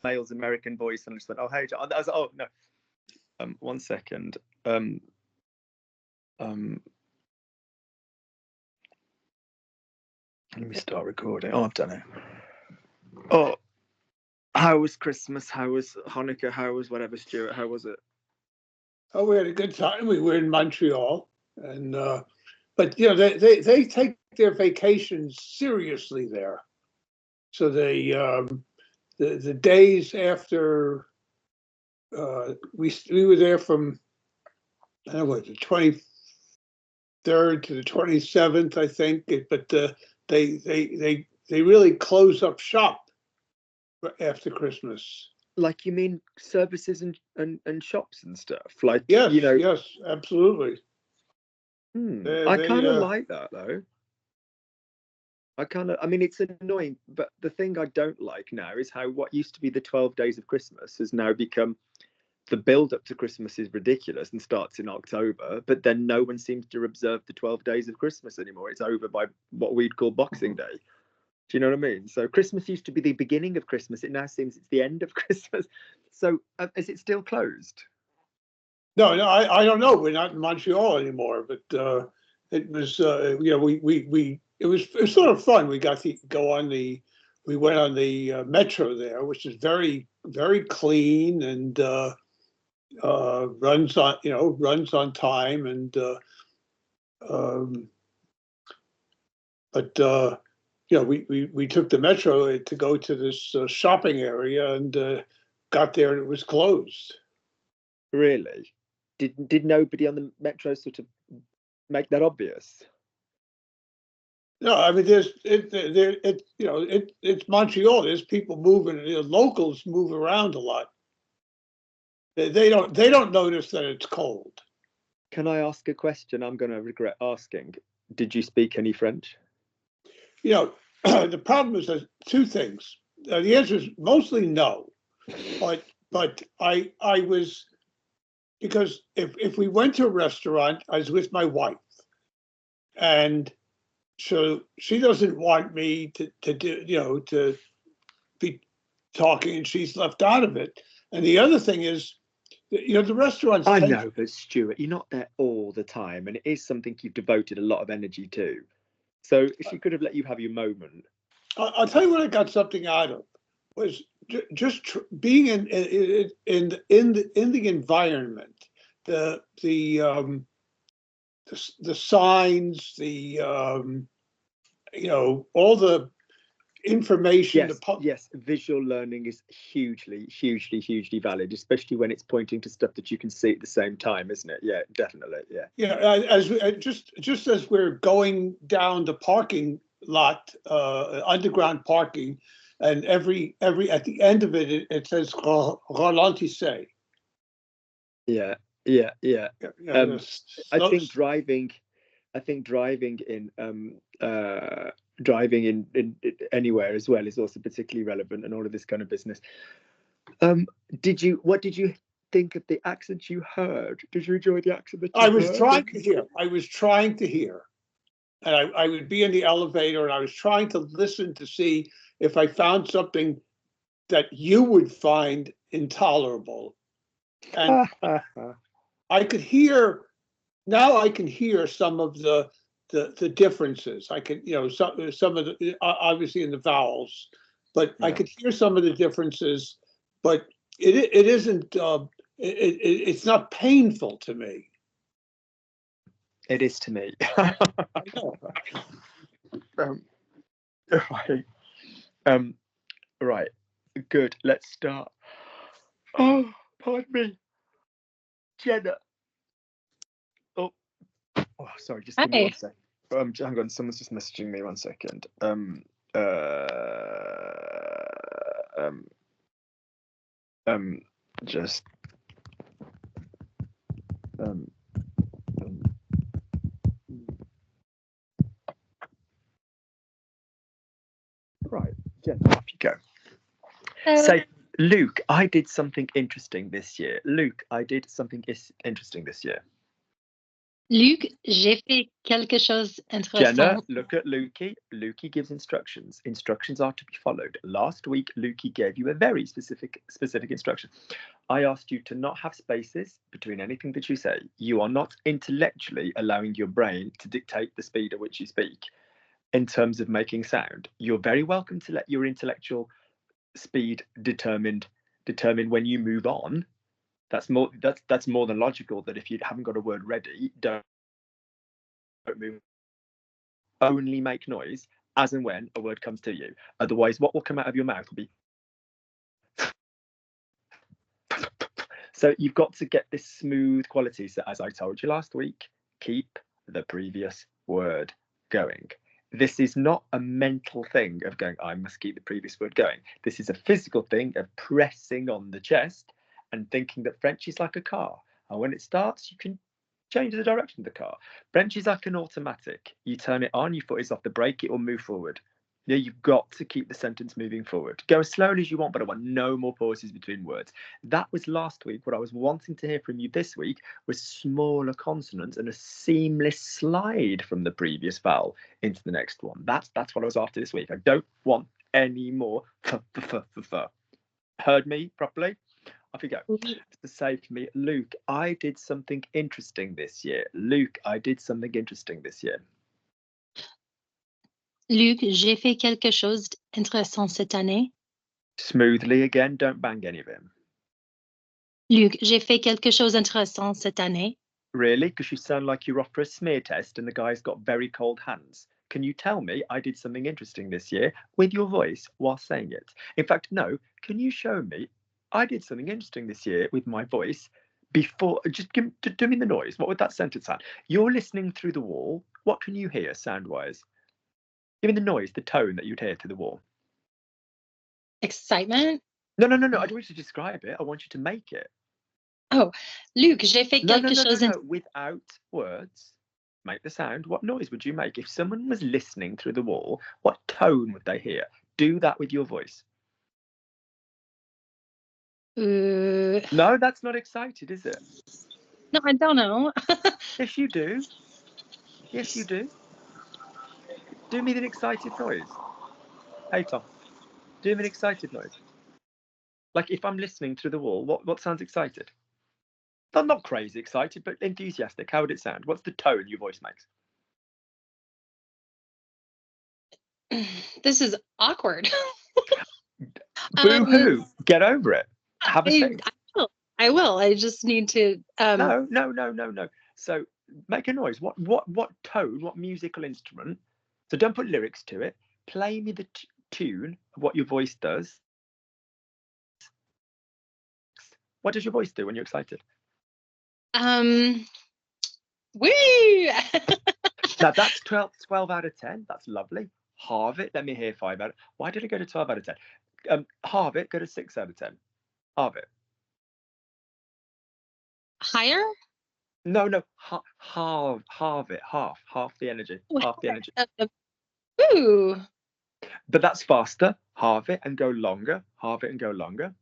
male's American voice, and I just went, "Oh, hey, John." I was like, "Oh no." 1 second. Let me start recording. Oh, I've done it. Oh, how was Christmas? How was Hanukkah? How was whatever, Stuart? How was it? Oh, we had a good time. We were in Montreal, and but you know they take their vacations seriously there. So they the days after we were there from, I don't know what, the 23rd to the 27th, I think. But they really close up shop after Christmas. Like, you mean services and shops and stuff? Like, yes, you know. Yes, absolutely. I kind of like that though. I mean, it's annoying, but the thing I don't like now is how what used to be the 12 days of Christmas has now become, the build up to Christmas is ridiculous and starts in October, but then no one seems to observe the 12 days of Christmas anymore. It's over by what we'd call Boxing Day. Do you know what I mean? So Christmas used to be the beginning of Christmas. It now seems it's the end of Christmas. So is it still closed? No, I don't know. We're not in Montreal anymore, but it was, you know, it was sort of fun. We got to go on we went on the metro there, which is very, very clean and runs on time. And but you know, we took the metro to go to this shopping area, and got there and it was closed. Really? Did nobody on the metro sort of make that obvious? No, I mean, it's Montreal. There's people moving. You know, locals move around a lot. They don't notice that it's cold. Can I ask a question? I'm going to regret asking. Did you speak any French? You know, the problem is there's two things. The answer is mostly no, but I was, because if we went to a restaurant, I was with my wife, and so she doesn't want me to do, you know, to be talking, and she's left out of it. And the other thing is, you know, the restaurants. I know, but Stuart, you're not there all the time, and it is something you've devoted a lot of energy to. So if she could have let you have your moment. I'll tell you what I got something out of was just being in the environment, the signs, you know, all the information. Yes, visual learning is hugely valid, especially when it's pointing to stuff that you can see at the same time, isn't it? Yeah, definitely. Yeah. Yeah, as just as we're going down the parking lot, underground parking, and every at the end of it says ralentissez. Yeah. I think driving in anywhere as well is also particularly relevant, and all of this kind of business. What did you think of the accent you heard? Did you enjoy the accent that you heard? I was trying to hear, and I would be in the elevator, and I was trying to listen to see if I found something that you would find intolerable. And I could hear, now I can hear some of the differences. I could, you know, some of the, obviously in the vowels, but yeah. I could hear some of the differences, but it isn't, it's not painful to me. It is to me. Right. Good. Let's start. Oh, pardon me. Jenna. Oh, sorry. Just give me 1 second. Hang on. Someone's just messaging me. 1 second. Just. Right, Jen, off you go. So, Luke, I did something interesting this year. Luc, j'ai fait quelque chose Jenna, intéressant. look at Lukey. Lukey gives instructions. Instructions are to be followed. Last week, Lukey gave you a very specific instruction. I asked you to not have spaces between anything that you say. You are not intellectually allowing your brain to dictate the speed at which you speak in terms of making sound. You're very welcome to let your intellectual speed determine when you move on. That's more than logical, that if you haven't got a word ready, don't move. Only make noise as and when a word comes to you. Otherwise, what will come out of your mouth will be. So you've got to get this smooth quality. So as I told you last week, keep the previous word going. This is not a mental thing of going, I must keep the previous word going. This is a physical thing of pressing on the chest and thinking that French is like a car. And when it starts, you can change the direction of the car. French is like an automatic. You turn it on, your foot is off the brake, it will move forward. Yeah, you've got to keep the sentence moving forward. Go as slowly as you want, but I want no more pauses between words. That was last week. What I was wanting to hear from you this week was smaller consonants and a seamless slide from the previous vowel into the next one. That's what I was after this week. I don't want any more Heard me properly? Off you go. To say for me, Luke, I did something interesting this year. Luke, I did something interesting this year. Luc, j'ai fait quelque chose d'intéressant cette année. Smoothly again, don't bang any of him. Luc, j'ai fait quelque chose d'intéressant cette année. Really? Because you sound like you're off for a smear test and the guy's got very cold hands. Can you tell me I did something interesting this year with your voice while saying it? In fact, no. Can you show me I did something interesting this year with my voice before? Just do me the noise. What would that sentence sound? You're listening through the wall. What can you hear sound-wise? Give me the noise, the tone that you'd hear through the wall. Excitement? No. I don't want you to describe it. I want you to make it. Oh, Luc, j'ai fait quelque chose. No. Without words, make the sound. What noise would you make? If someone was listening through the wall, what tone would they hear? Do that with your voice. No, that's not excited, is it? No, I don't know. Yes, you do. Yes, you do. Do me an excited noise. Hey, Tom. Do me an excited noise. Like if I'm listening through the wall, what sounds excited? Not crazy excited, but enthusiastic. How would it sound? What's the tone your voice makes? This is awkward. Boo-hoo. Get over it. Have a think. I will. I just need to. No. So make a noise. What tone? What musical instrument? So don't put lyrics to it. Play me the tune of what your voice does. What does your voice do when you're excited? Woo! Now that's 12 out of 10. That's lovely. Halve it. Let me hear 5 out of. Why did it go to 12 out of 10? Halve it. Go to 6 out of 10. Halve it. Higher? No. Halve it. Half the energy. Half the energy. Ooh. But that's faster. Halve it and go longer. Halve it and go longer.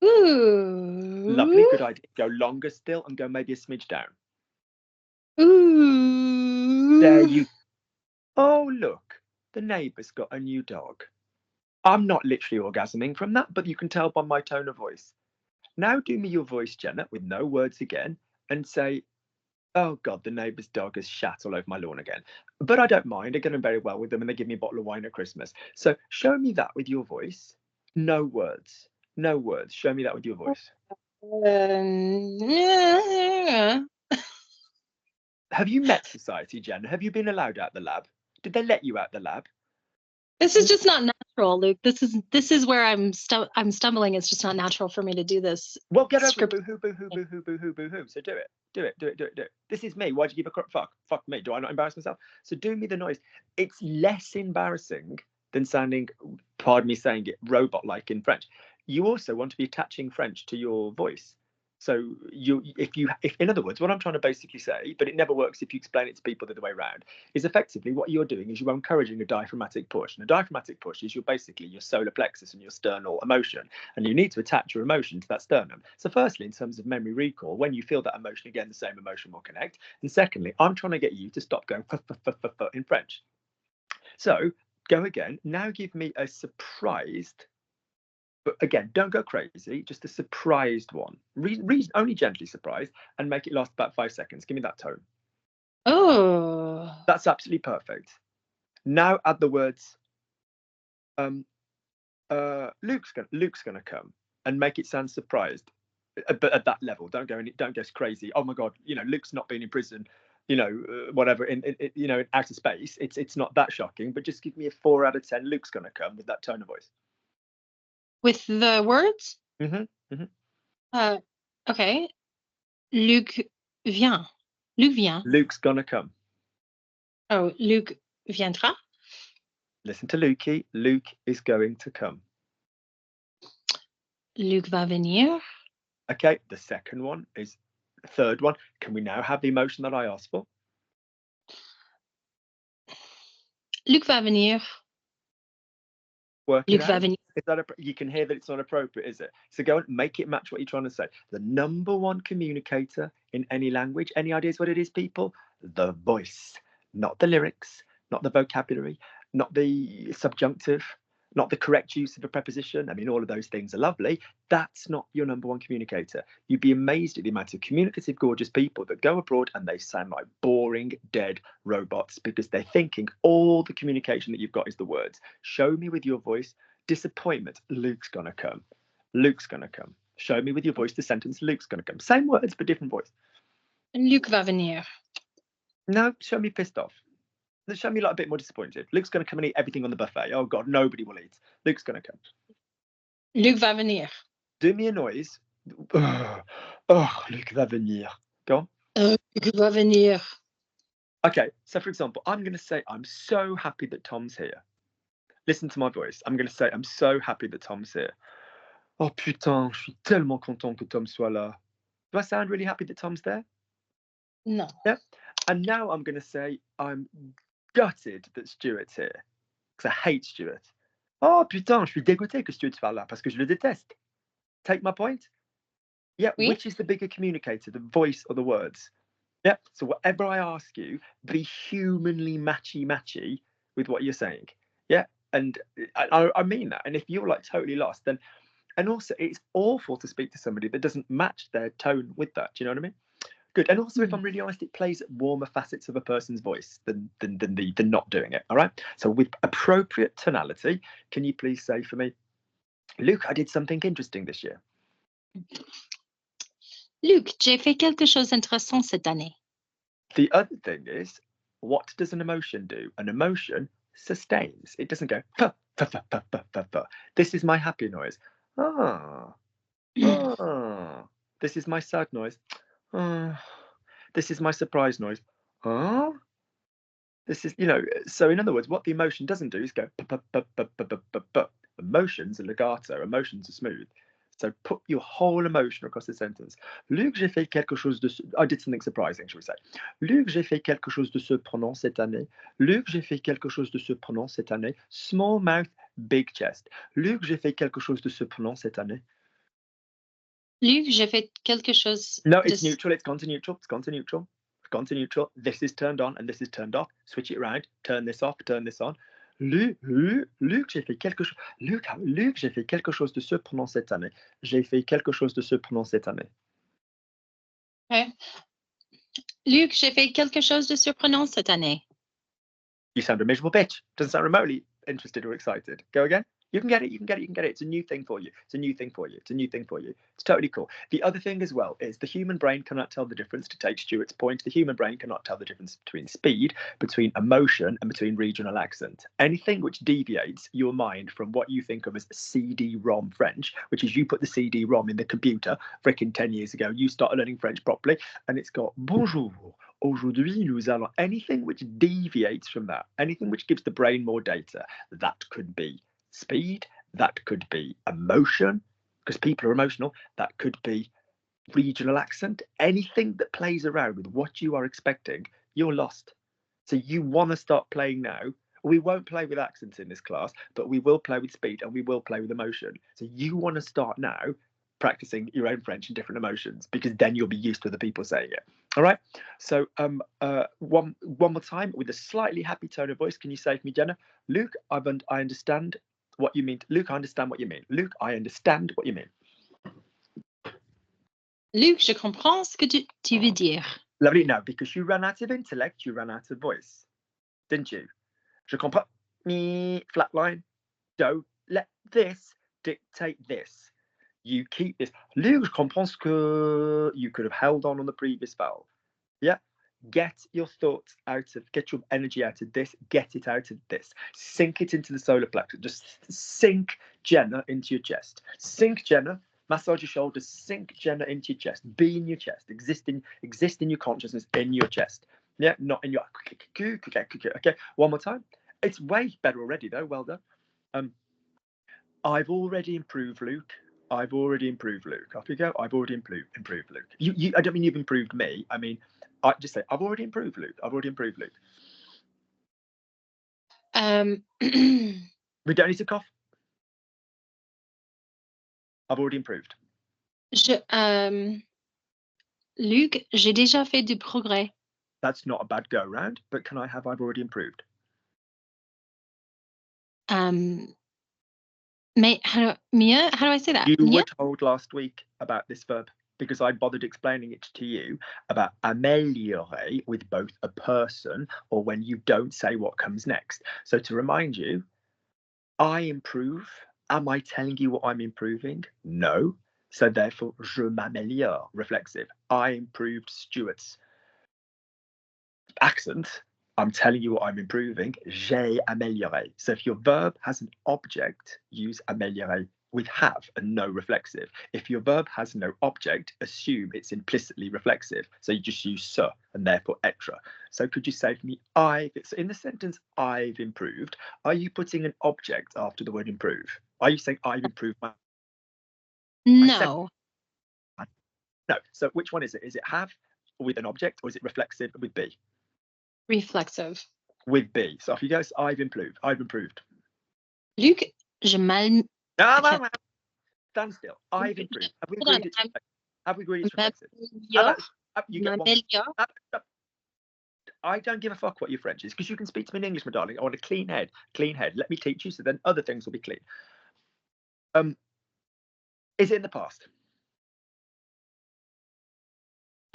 Ooh. Lovely. Good idea. Go longer still and go maybe a smidge down. Ooh. There you. Oh, look. The neighbour's got a new dog. I'm not literally orgasming from that, but you can tell by my tone of voice. Now do me your voice, Jenna, with no words again, and say, oh, God, the neighbour's dog has shat all over my lawn again. But I don't mind. I get on very well with them and they give me a bottle of wine at Christmas. So show me that with your voice. No words. No words. Show me that with your voice. Have you met society, Jen? Have you been allowed out the lab? Did they let you out the lab? This is just not natural, Luke. This is where I'm stumbling. It's just not natural for me to do this. Well, get over it. Boo-hoo. So do it. This is me. Why'd you give a crap fuck? Fuck me. Do I not embarrass myself? So do me the noise. It's less embarrassing than sounding, pardon me saying it, robot-like in French. You also want to be attaching French to your voice. So if in other words, what I'm trying to basically say, but it never works if you explain it to people the other way around, is effectively what you're doing is you're encouraging a diaphragmatic push. And a diaphragmatic push is basically your solar plexus and your sternal emotion. And you need to attach your emotion to that sternum. So firstly, in terms of memory recall, when you feel that emotion again, the same emotion will connect. And secondly, I'm trying to get you to stop going in French. So go again. Now give me a surprised, but again, don't go crazy, just a surprised one. Only gently surprised, and make it last about 5 seconds. Give me that tone. Oh. That's absolutely perfect. Now add the words, Luke's gonna come, and make it sound surprised. But at that level, don't go crazy. Oh my God, Luke's not been in prison, whatever, in outer space. It's not that shocking, but just give me a 4 out of 10. Luke's gonna come with that tone of voice. With the words? Mm-hmm. Mm-hmm. Okay. Luc vient. Luc vient. Luke's gonna come. Oh, Luc viendra. Listen to Lukey. Luke is going to come. Luc va venir. Okay, the second one is the third one. Can we now have the emotion that I asked for? Luc va venir. Work Luc it va out. venir. You can hear that it's not appropriate, is it? So go and make it match what you're trying to say. The number one communicator in any language. Any ideas what it is, people? The voice, not the lyrics, not the vocabulary, not the subjunctive, not the correct use of a preposition. I mean, all of those things are lovely. That's not your number one communicator. You'd be amazed at the amount of communicative, gorgeous people that go abroad and they sound like boring, dead robots because they're thinking all the communication that you've got is the words. Show me with your voice. Disappointment. Luke's gonna come. Luke's gonna come. Show me with your voice the sentence. Luke's gonna come. Same words, but different voice. Luc va venir. No, show me pissed off. Show me like a bit more disappointed. Luke's going to come and eat everything on the buffet. Oh God, nobody will eat. Luke's going to come. Luc va venir. Do me a noise. Oh, Luc va venir. Go on. Luc va venir. Okay, so for example, I'm going to say, I'm so happy that Tom's here. Listen to my voice. I'm going to say, I'm so happy that Tom's here. Oh putain, je suis tellement content que Tom soit là. Do I sound really happy that Tom's there? No. Yeah. And now I'm going to say, I'm gutted that Stuart's here because I hate Stuart. Oh putain, je suis dégoûté que Stuart soit là parce que je le déteste. Take my point? Yeah, Oui. Which is the bigger communicator, the voice or the words? Yeah, so whatever I ask you, be humanly matchy with what you're saying. Yeah, and I mean that. And if you're like totally lost, then, and also it's awful to speak to somebody that doesn't match their tone with that. Do you know what I mean? Good. And also, if I'm really honest, it plays warmer facets of a person's voice than not doing it. All right. So with appropriate tonality, can you please say for me, Luke, I did something interesting this year. Luc, j'ai fait quelque chose d'intéressant cette année. The other thing is, what does an emotion do? An emotion sustains. It doesn't go, fa, fa, fa, fa, fa, fa, fa. This is my happy noise. Ah. Ah. This is my sad noise. This is my surprise noise. Oh, this is, so in other words, what the emotion doesn't do is go, emotions are legato, emotions are smooth. So put your whole emotion across the sentence. Luc, j'ai fait quelque chose de... I did something surprising, shall we say. Luc, j'ai fait quelque chose de surprenant cette année. Luc, j'ai fait quelque chose de surprenant cette année. Small mouth, big chest. Luc, j'ai fait quelque chose de surprenant cette année. Luc, j'ai fait quelque chose. No, it's neutral. It's gone to neutral. It's gone to neutral. It's gone to neutral. This is turned on and this is turned off. Switch it around. Turn this off. Turn this on. Luc, j'ai fait quelque chose. Luc, j'ai fait quelque chose de surprenant cette année. J'ai fait quelque chose de surprenant cette année. Okay. Luc, j'ai fait quelque chose de surprenant cette année. You sound a miserable bitch. Doesn't sound remotely interested or excited. Go again. You can get it. You can get it. You can get it. It's a new thing for you. It's a new thing for you. It's a new thing for you. It's totally cool. The other thing as well is the human brain cannot tell the difference. To take Stuart's point, the human brain cannot tell the difference between speed, between emotion, and between regional accent. Anything which deviates your mind from what you think of as CD-ROM French, which is you put the CD-ROM in the computer frickin' 10 years ago, you started learning French properly, and it's got bonjour. Aujourd'hui, nous allons. Anything which deviates from that, anything which gives the brain more data, that could be speed, that could be emotion, because people are emotional, that could be regional accent, anything that plays around with what you are expecting, you're lost. So you want to start playing now. We won't play with accents in this class, but we will play with speed and we will play with emotion. So you want to start now practicing your own French and different emotions, because then you'll be used to the people saying it. All right. So one more time with a slightly happy tone of voice. Can you say for me, Jenna? Luke, I understand what you mean. Luke, I understand what you mean. Luke, I understand what you mean. Luc, je comprends ce que tu veux dire. Lovely. No, because you ran out of intellect, you ran out of voice, didn't you? Je comprends. Me, flatline. Don't let this dictate this. You keep this. Luc, je comprends ce que you could have held on the previous vowel. Yeah. Get your thoughts out of, get your energy out of this, get it out of this. Sink it into the solar plexus. Just sink Jenna into your chest. Sink Jenna. Massage your shoulders, sink Jenna into your chest, be in your chest, exist in your consciousness in your chest. Yeah, not in your okay. One more time. It's way better already though. Well done. I've already improved, Luke. I've already improved, Luke. Off you go. I've already improved, Luke. You. I don't mean you've improved me. I mean, I just say I've already improved, Luke. I've already improved, Luke. We don't need to cough. I've already improved. Luc, j'ai déjà fait du progrès. That's not a bad go round, but can I have I've already improved? Mais how do I say that? You were told last week about this verb because I bothered explaining it to you about améliorer with both a person or when you don't say what comes next. So to remind you, I improve. Am I telling you what I'm improving? No. So therefore, je m'améliore, reflexive. I improved Stuart's accent. I'm telling you what I'm improving. J'ai amélioré. So if your verb has an object, use améliorer with have and no reflexive. If your verb has no object, assume it's implicitly reflexive. So you just use ce and therefore extra. So could you say for me, it's in the sentence I've improved, are you putting an object after the word improve? Are you saying I've improved my No. No. So which one is it? Is it have with an object or is it reflexive with be? Reflexive. With be. So if you go, I've improved. I've improved. Luc, je mal. No. Stand still. I've improved. Have we agreed it's reflexive? Have we agreed it's reflexive? You get one. I don't give a fuck what your French is because you can speak to me in English, my darling. I want a clean head. Clean head. Let me teach you so then other things will be clean. Is it in the past?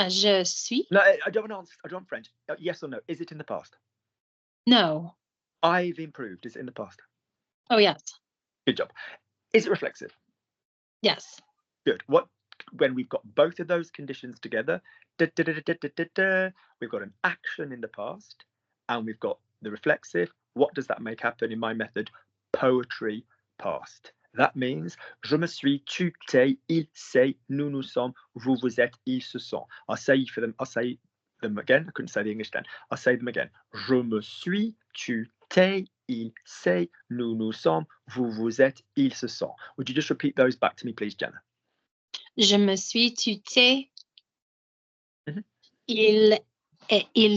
Je suis. No, I don't want to answer. I don't want French. Yes or no? Is it in the past? No. I've improved. Is it in the past? Oh, yes. Good job. Is it reflexive? Yes. Good. When we've got both of those conditions together, we've got an action in the past and we've got the reflexive. What does that make happen in my method? Poetry past. That means je me suis, tu, t'es, il, c'est, nous, nous sommes, vous, vous êtes, ils se sont. I'll say them again. I couldn't say the English then. I'll say them again. Je me suis, tu, t'es, il, c'est, nous, nous sommes, vous, vous êtes, ils se sont. Would you just repeat those back to me, please, Jenna? Je me suis, tu, t'es, il,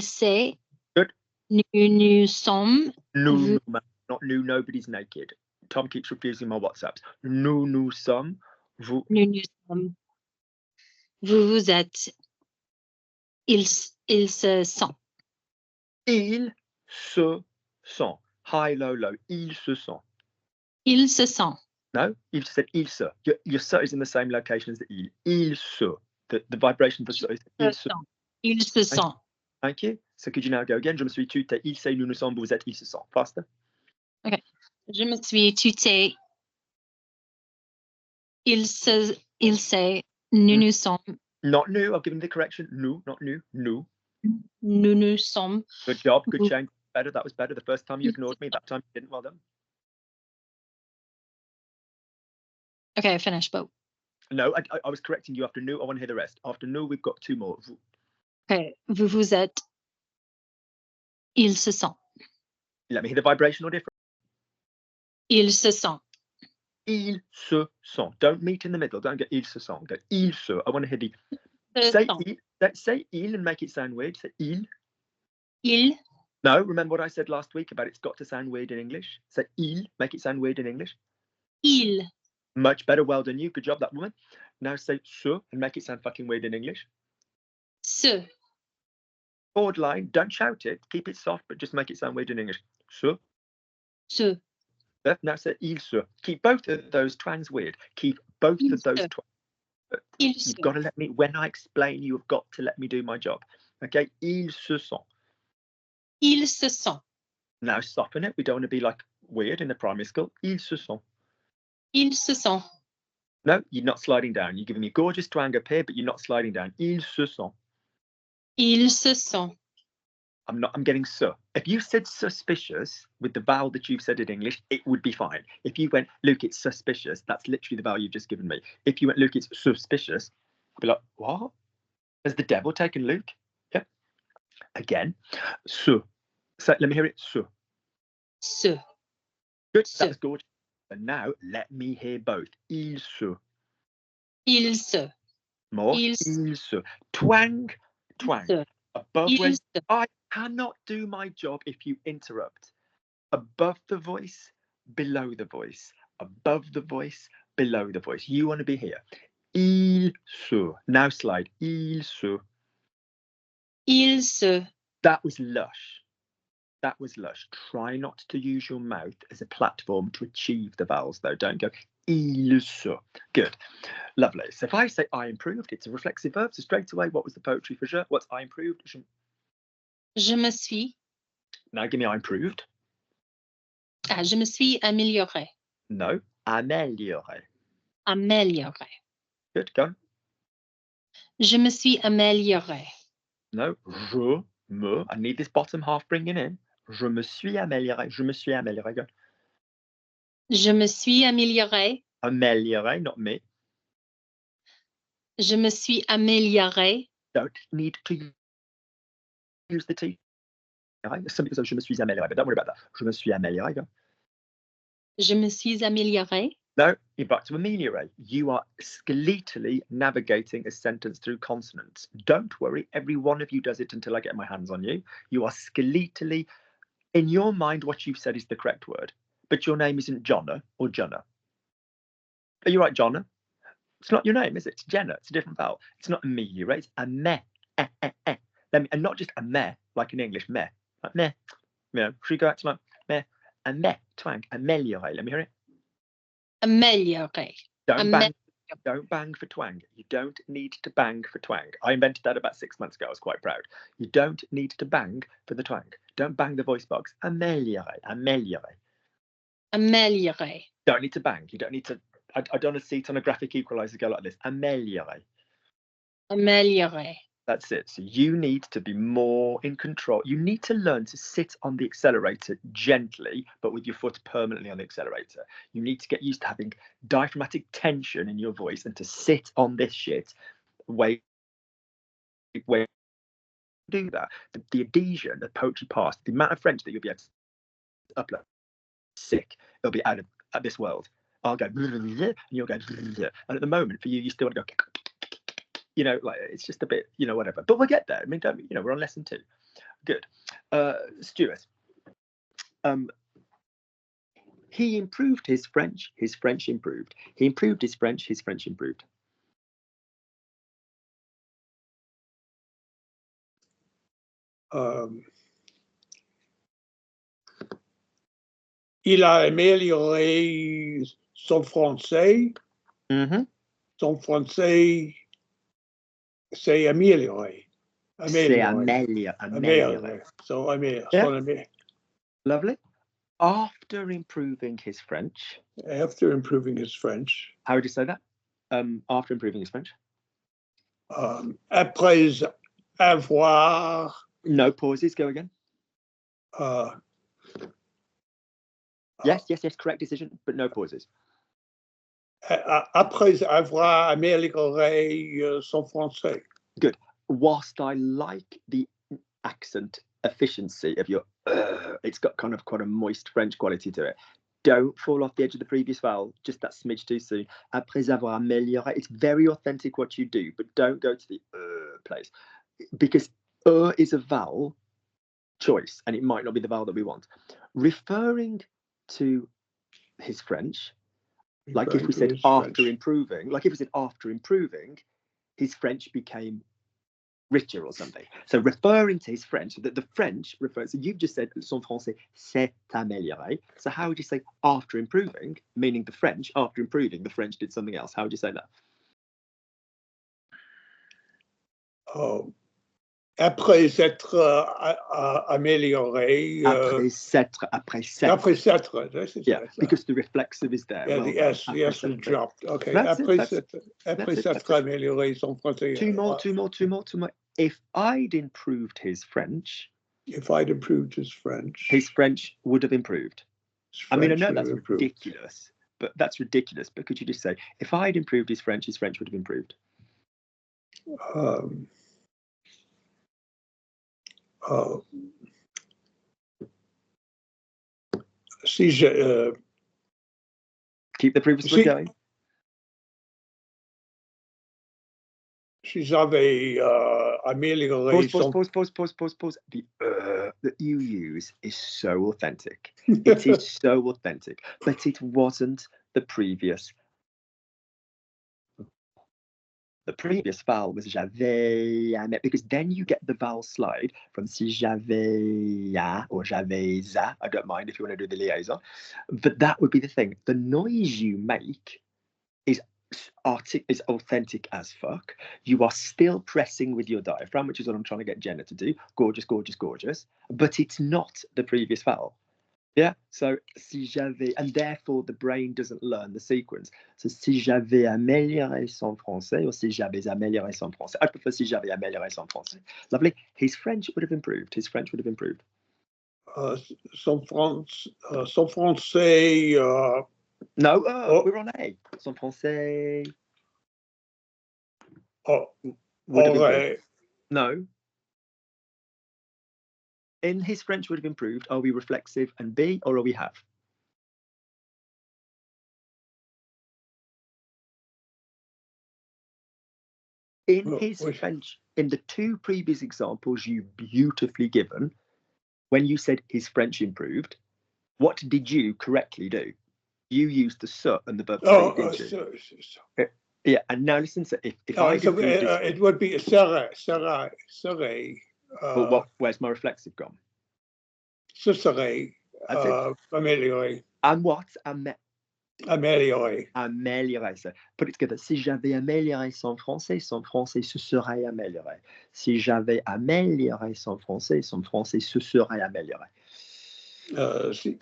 c'est, good. Nous sommes, nous, not nous, nobody's naked. Tom keeps refusing my WhatsApps. Nous sommes, vous. Nous sommes, vous, vous êtes, ils se sont. Ils se sont. High, low, low. Ils se sont. Ils se sont. No, you've just said il se. Your se is in the same location as the il. Il se. The vibration for se is il se. Ils se sont. Thank you. So could you now go again? Je me suis, tu, t'es, il, c'est, nous, nous sommes, vous êtes, ils se sont. Faster. Okay. Je me suis, tu, t'es, il, c'est, nous, nous sommes. Not nous. I've given the correction. Nous, not nous. Nous. Nous, nous sommes. Good job. Good change. Better. That was better. The first time you ignored me. That time you didn't. Well done. Okay, I finished, but. No, I was correcting you after nous. I want to hear the rest. After nous, we've got two more. Okay. Vous, vous êtes. Ils se sont. Let me hear the vibration or different. Ils se sont. ils se sont. Don't meet in the middle. Don't get ils se sont. Go ils se. I want to hear the say il and make it sound weird. Say il. Il. No, remember what I said last week about it's got to sound weird in English? Say il, make it sound weird in English. Il. Much better, well done you. Good job, that woman. Now say se and make it sound fucking weird in English. Se. Forward line, don't shout it. Keep it soft, but just make it sound weird in English. Se. Se. Now say il se. Keep both of those twangs weird. Keep both of those twangs. You've got to let me, when I explain, you have got to let me do my job. Okay, ils se sont. Ils se sont. Now soften it. We don't want to be like weird in the primary school. Ils se sont. Ils se sont. No, you're not sliding down. You're giving me gorgeous twang up here, but you're not sliding down. Ils se sont. Ils se sont. I'm getting so. If you said suspicious with the vowel that you've said in English, it would be fine. If you went, Luke, it's suspicious, that's literally the vowel you've just given me. If you went, Luke, it's suspicious, I'd be like, what? Has the devil taken Luke? Yep. Again, so. So let me hear it. So. Se. Good. Se. That's gorgeous. And now let me hear both. Il se. Il se. More. Il se. Twang. Twang. Se. Above Il when se. I cannot do my job if you interrupt. Above the voice, below the voice. Above the voice, below the voice. You want to be here. Il se. Now slide. Il se. Il se. That was lush. That was lush. Try not to use your mouth as a platform to achieve the vowels, though. Don't go il se. Good. Lovely. So if I say I improved, it's a reflexive verb. So straight away, what was the poetry for je? What's I improved? Je me suis. Now give me I improved. Ah, je me suis améliorée. No. Amélioré. Améliorée. Good. Go. Je me suis améliorée. No. Je me. I need this bottom half bringing in. Je me suis amélioré. Je me suis amélioré. Go. Je me suis améliorée. Amélioré, not me. Je me suis améliorée. Don't need to use the T. Somebody says je me suis amélioré, but don't worry about that. Je me suis amélioré. Go. Je me suis améliorée. No, you're back to ameliorate. You are skeletally navigating a sentence through consonants. Don't worry, every one of you does it until I get my hands on you. You are skeletally, in your mind, what you've said is the correct word, but your name isn't Jonna or Jonna. Are you right, Jonna? It's not your name, is it? It's Jenna. It's a different vowel. It's not ameliorate. It's a meh. And not just a meh, like in English, meh. Like meh. You know, should we go back to my meh? A meh, twang, ameliorate. Let me hear it. Améliorée. Don't bang for twang. You don't need to bang for twang. I invented that about 6 months ago. I was quite proud. You don't need to bang for the twang. Don't bang the voice box. Amélioré. Amélioré. Améliorée. Don't need to bang. You don't need to. I don't want to see it on a graphic equalizer go like this. Amélioré. Améliorée. That's it. So you need to be more in control. You need to learn to sit on the accelerator gently, but with your foot permanently on the accelerator. You need to get used to having diaphragmatic tension in your voice and to sit on this shit. Wait. Do that. The adhesion, the poetry past, the amount of French that you'll be able to upload, sick. It'll be out of this world. I'll go, and you'll go, and at the moment for you, you still want to go. You know, like it's just a bit, you know, whatever. But we'll get there. I mean, don't, you know, we're on lesson 2. Good. Stuart. He improved his French improved. He improved his French improved. Il a amélioré son français. Mm-hmm. Son français, c'est amélioré. C'est amélioré. So amélioré. Yeah. Lovely. After improving his French. After improving his French. How would you say that? After improving his French. Après avoir. No pauses. Go again. Yes. Correct decision, but no pauses. Après avoir amélioré son français. Good. Whilst I like the accent efficiency of your, it's got kind of quite a moist French quality to it. don't fall off the edge of the previous vowel just that smidge too soon. Après avoir amélioré. It's very authentic what you do, but don't go to the place, because is a vowel choice, and it might not be the vowel that we want. Referring to his French, like if we said after improving, his French became richer or something. So referring to his French, that the French refers, so you've just said son français s'est amélioré. So how would you say after improving, meaning the French, after improving, the French did something else? How would you say that? Oh, après s'être amélioré. Après s'être. Yeah, because the reflexive is there. Yeah, well, the S was dropped. Okay, après s'être amélioré son français. Two more. If I'd improved his French. If I'd improved his French would have improved. I mean, I know that's ridiculous, but could you just say, if I'd improved his French would have improved? Keep the previous one going. Si j'avais amélioré Pause. The that you use is so authentic. It is so authentic, but it wasn't the previous. The previous vowel was j'avais, because then you get the vowel slide from si j'avais or j'avais za. I don't mind if you want to do the liaison, but that would be the thing. The noise you make is authentic as fuck. You are still pressing with your diaphragm, which is what I'm trying to get Jenna to do. Gorgeous, but it's not the previous vowel. Yeah, so si j'avais, and therefore the brain doesn't learn the sequence. So si j'avais amélioré son français, or si j'avais amélioré son français. I prefer si j'avais amélioré son français. Lovely. His French would have improved. Son français. No, we're on A. Son français. Would have improved. No. In his French would have improved. Are we reflexive and B, or are we have? In his French, in the two previous examples you beautifully given, when you said his French improved, what did you correctly do? You used the "se" and the verb to be, didn't you? Yeah, and now listen. So if I it would be serait. But where's my reflexive gone? Ce serait amélioré. And what? Amélioré. So put it together. Si j'avais amélioré son français se serait amélioré. Si j'avais amélioré son français se serait amélioré.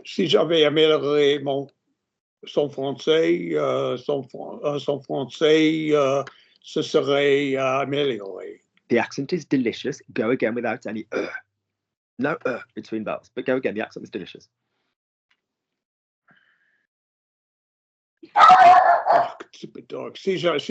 Si j'avais amélioré son français se serait amélioré. The accent is delicious. Go again without any no between vowels, but go again. The accent is delicious. Oh, stupid dog. Si j'avais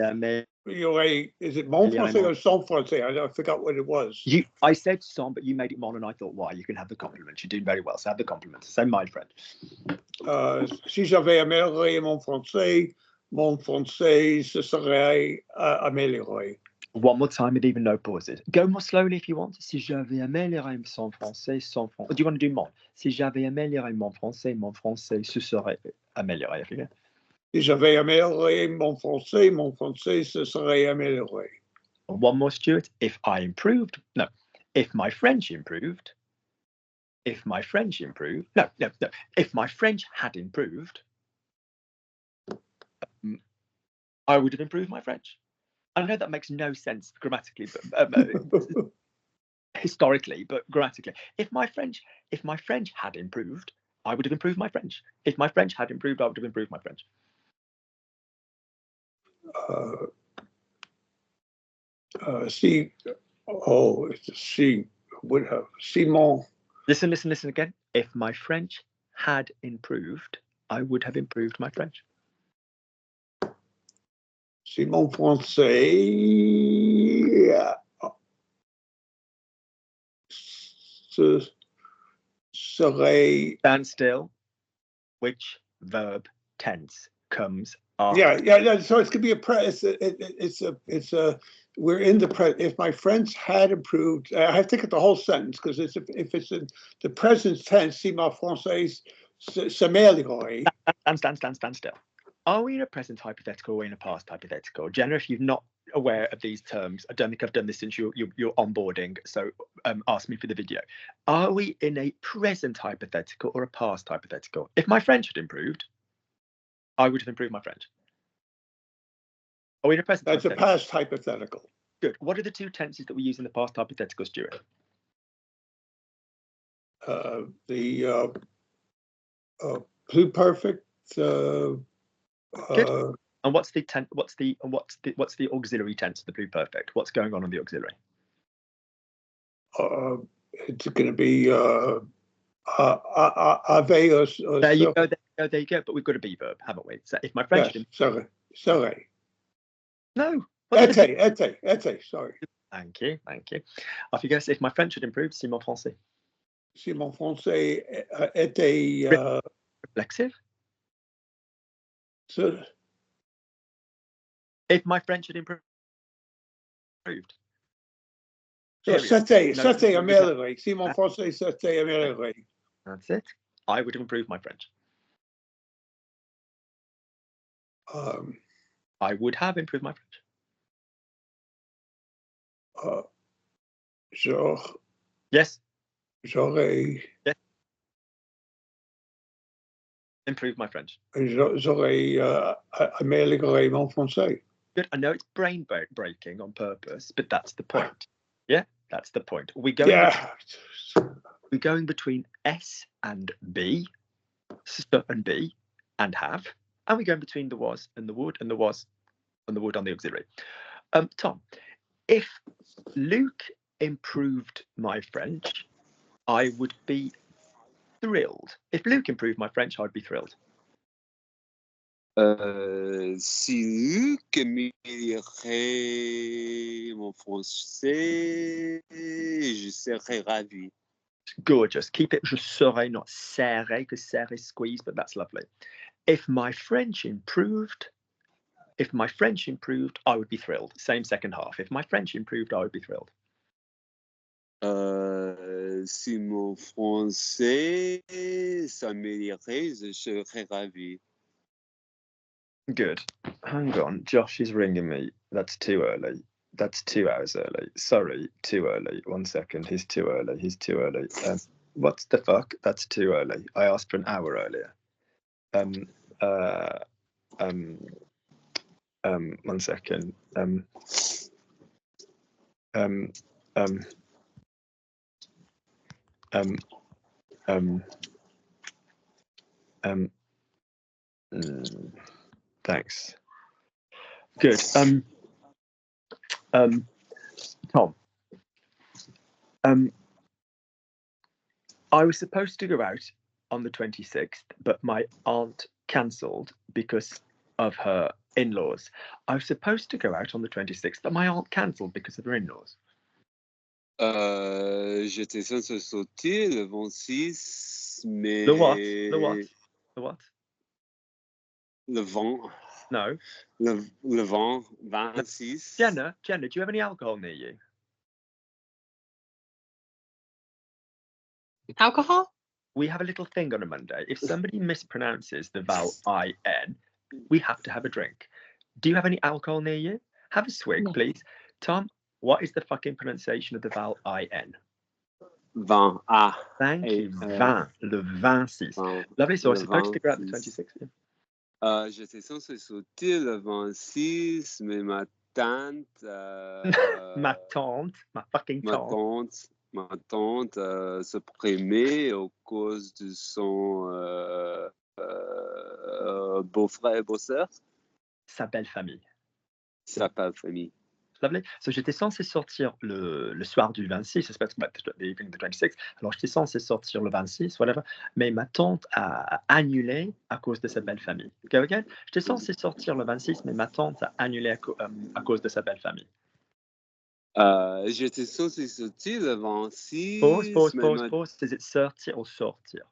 amélioré, is it mon français or son français? I forgot what it was. I said son, but you made it mon, and I thought, why? You can have the compliment. You're doing very well. So have the compliment. So my friend. Si j'avais amélioré mon français se serait amélioré. One more time with even no pauses. Go more slowly if you want. Si j'avais amélioré son français, do you want to do mon? Si j'avais amélioré mon français se serait amélioré. Si j'avais amélioré mon français se serait amélioré. One more, Stuart. If my French improved. If my French had improved, I would have improved my French. I know that makes no sense grammatically, but historically, but grammatically. If my French had improved, I would have improved my French. If my French had improved, I would have improved my French. She would have. Simon. Listen again. If my French had improved, I would have improved my French. Si mon français serait... Stand still. Which verb tense comes after? Yeah. So it's gonna be we're in the present. If my French had improved, I have to look at the whole sentence because if it's in the present tense, si mon français s'améliorerait. Stand still. Are we in a present hypothetical or in a past hypothetical? Jenna, if you're not aware of these terms, I don't think I've done this since you're onboarding, so ask me for the video. Are we in a present hypothetical or a past hypothetical? If my French had improved, I would have improved my French. Are we in a present That's a hypothetical? past hypothetical. Good. What are the two tenses that we use in the past hypothetical, Stuart? The pluperfect. Good. And what's the auxiliary tense of the pluperfect? What's going on in the auxiliary? It's going to be aveus. There you go. There you go. But we've got a be verb, haven't we? So if my French, yes, sorry. No. Était. Sorry. Thank you. Off you go. If my French had improved, si mon français. Si mon français était Reflexive. So, if my French had improved. So c'était amélioré. Si mon français c'était amélioré. That's it. I would have improved my French. I would have improved my French. Yes. J'aurais. Yes. Improved my French. J'aurais amélioré mon français. Good. I know it's brain breaking on purpose, but that's the point. Yeah, that's the point. We're going between S and B, st and B, and have, and we're going between the was and the would, and the was and the would on the auxiliary. Tom, if Luke improved my French, I would be thrilled. If Luke improved my French, I'd be thrilled. Si Luc améliorerait mon français, je serais ravi. Gorgeous. Keep it je serais, not serre, because serre is squeeze, but that's lovely. If my French improved, I would be thrilled. Same second half. If my French improved, I would be thrilled. Si mon français s'améliorerait, je serais ravi. Good. Hang on. Josh is ringing me. That's too early. That's 2 hours early. Sorry, too early. 1 second. He's too early. What the fuck? That's too early. I asked for an hour earlier. 1 second. Thanks. Good. Tom. I was supposed to go out on the 26th, but my aunt cancelled because of her in-laws. I was supposed to go out on the 26th, but my aunt cancelled because of her in-laws. J'étais censé sauter le 26, mais... The what? Le vent. No. Le vent, 26. Jenna, do you have any alcohol near you? Alcohol? We have a little thing on a Monday. If somebody mispronounces the vowel I-N, we have to have a drink. Do you have any alcohol near you? Have a swig, No. please. Tom, what is the fucking pronunciation of the vowel I-N? Vin. Thank you. Vin. Le 26. Lovely. So I was supposed to go out the 26th. J'étais censé sauter le 26, mais ma tante... Ma fucking tante. Ma tante se prémait à cause de son beau-frère et beau-sœur. Sa belle famille. Sa belle famille. Lovely. So j'étais censé sortir le soir du 26, I suppose about the evening of the 26th. Alors j'étais censé sortir le 26, whatever, mais ma tante a annulé à cause de sa belle famille. Go again. J'étais censé sortir le 26, mais ma tante a annulé à cause de sa belle famille. J'étais censé sortir le 26, Pause. mais Is it sortir or sortir?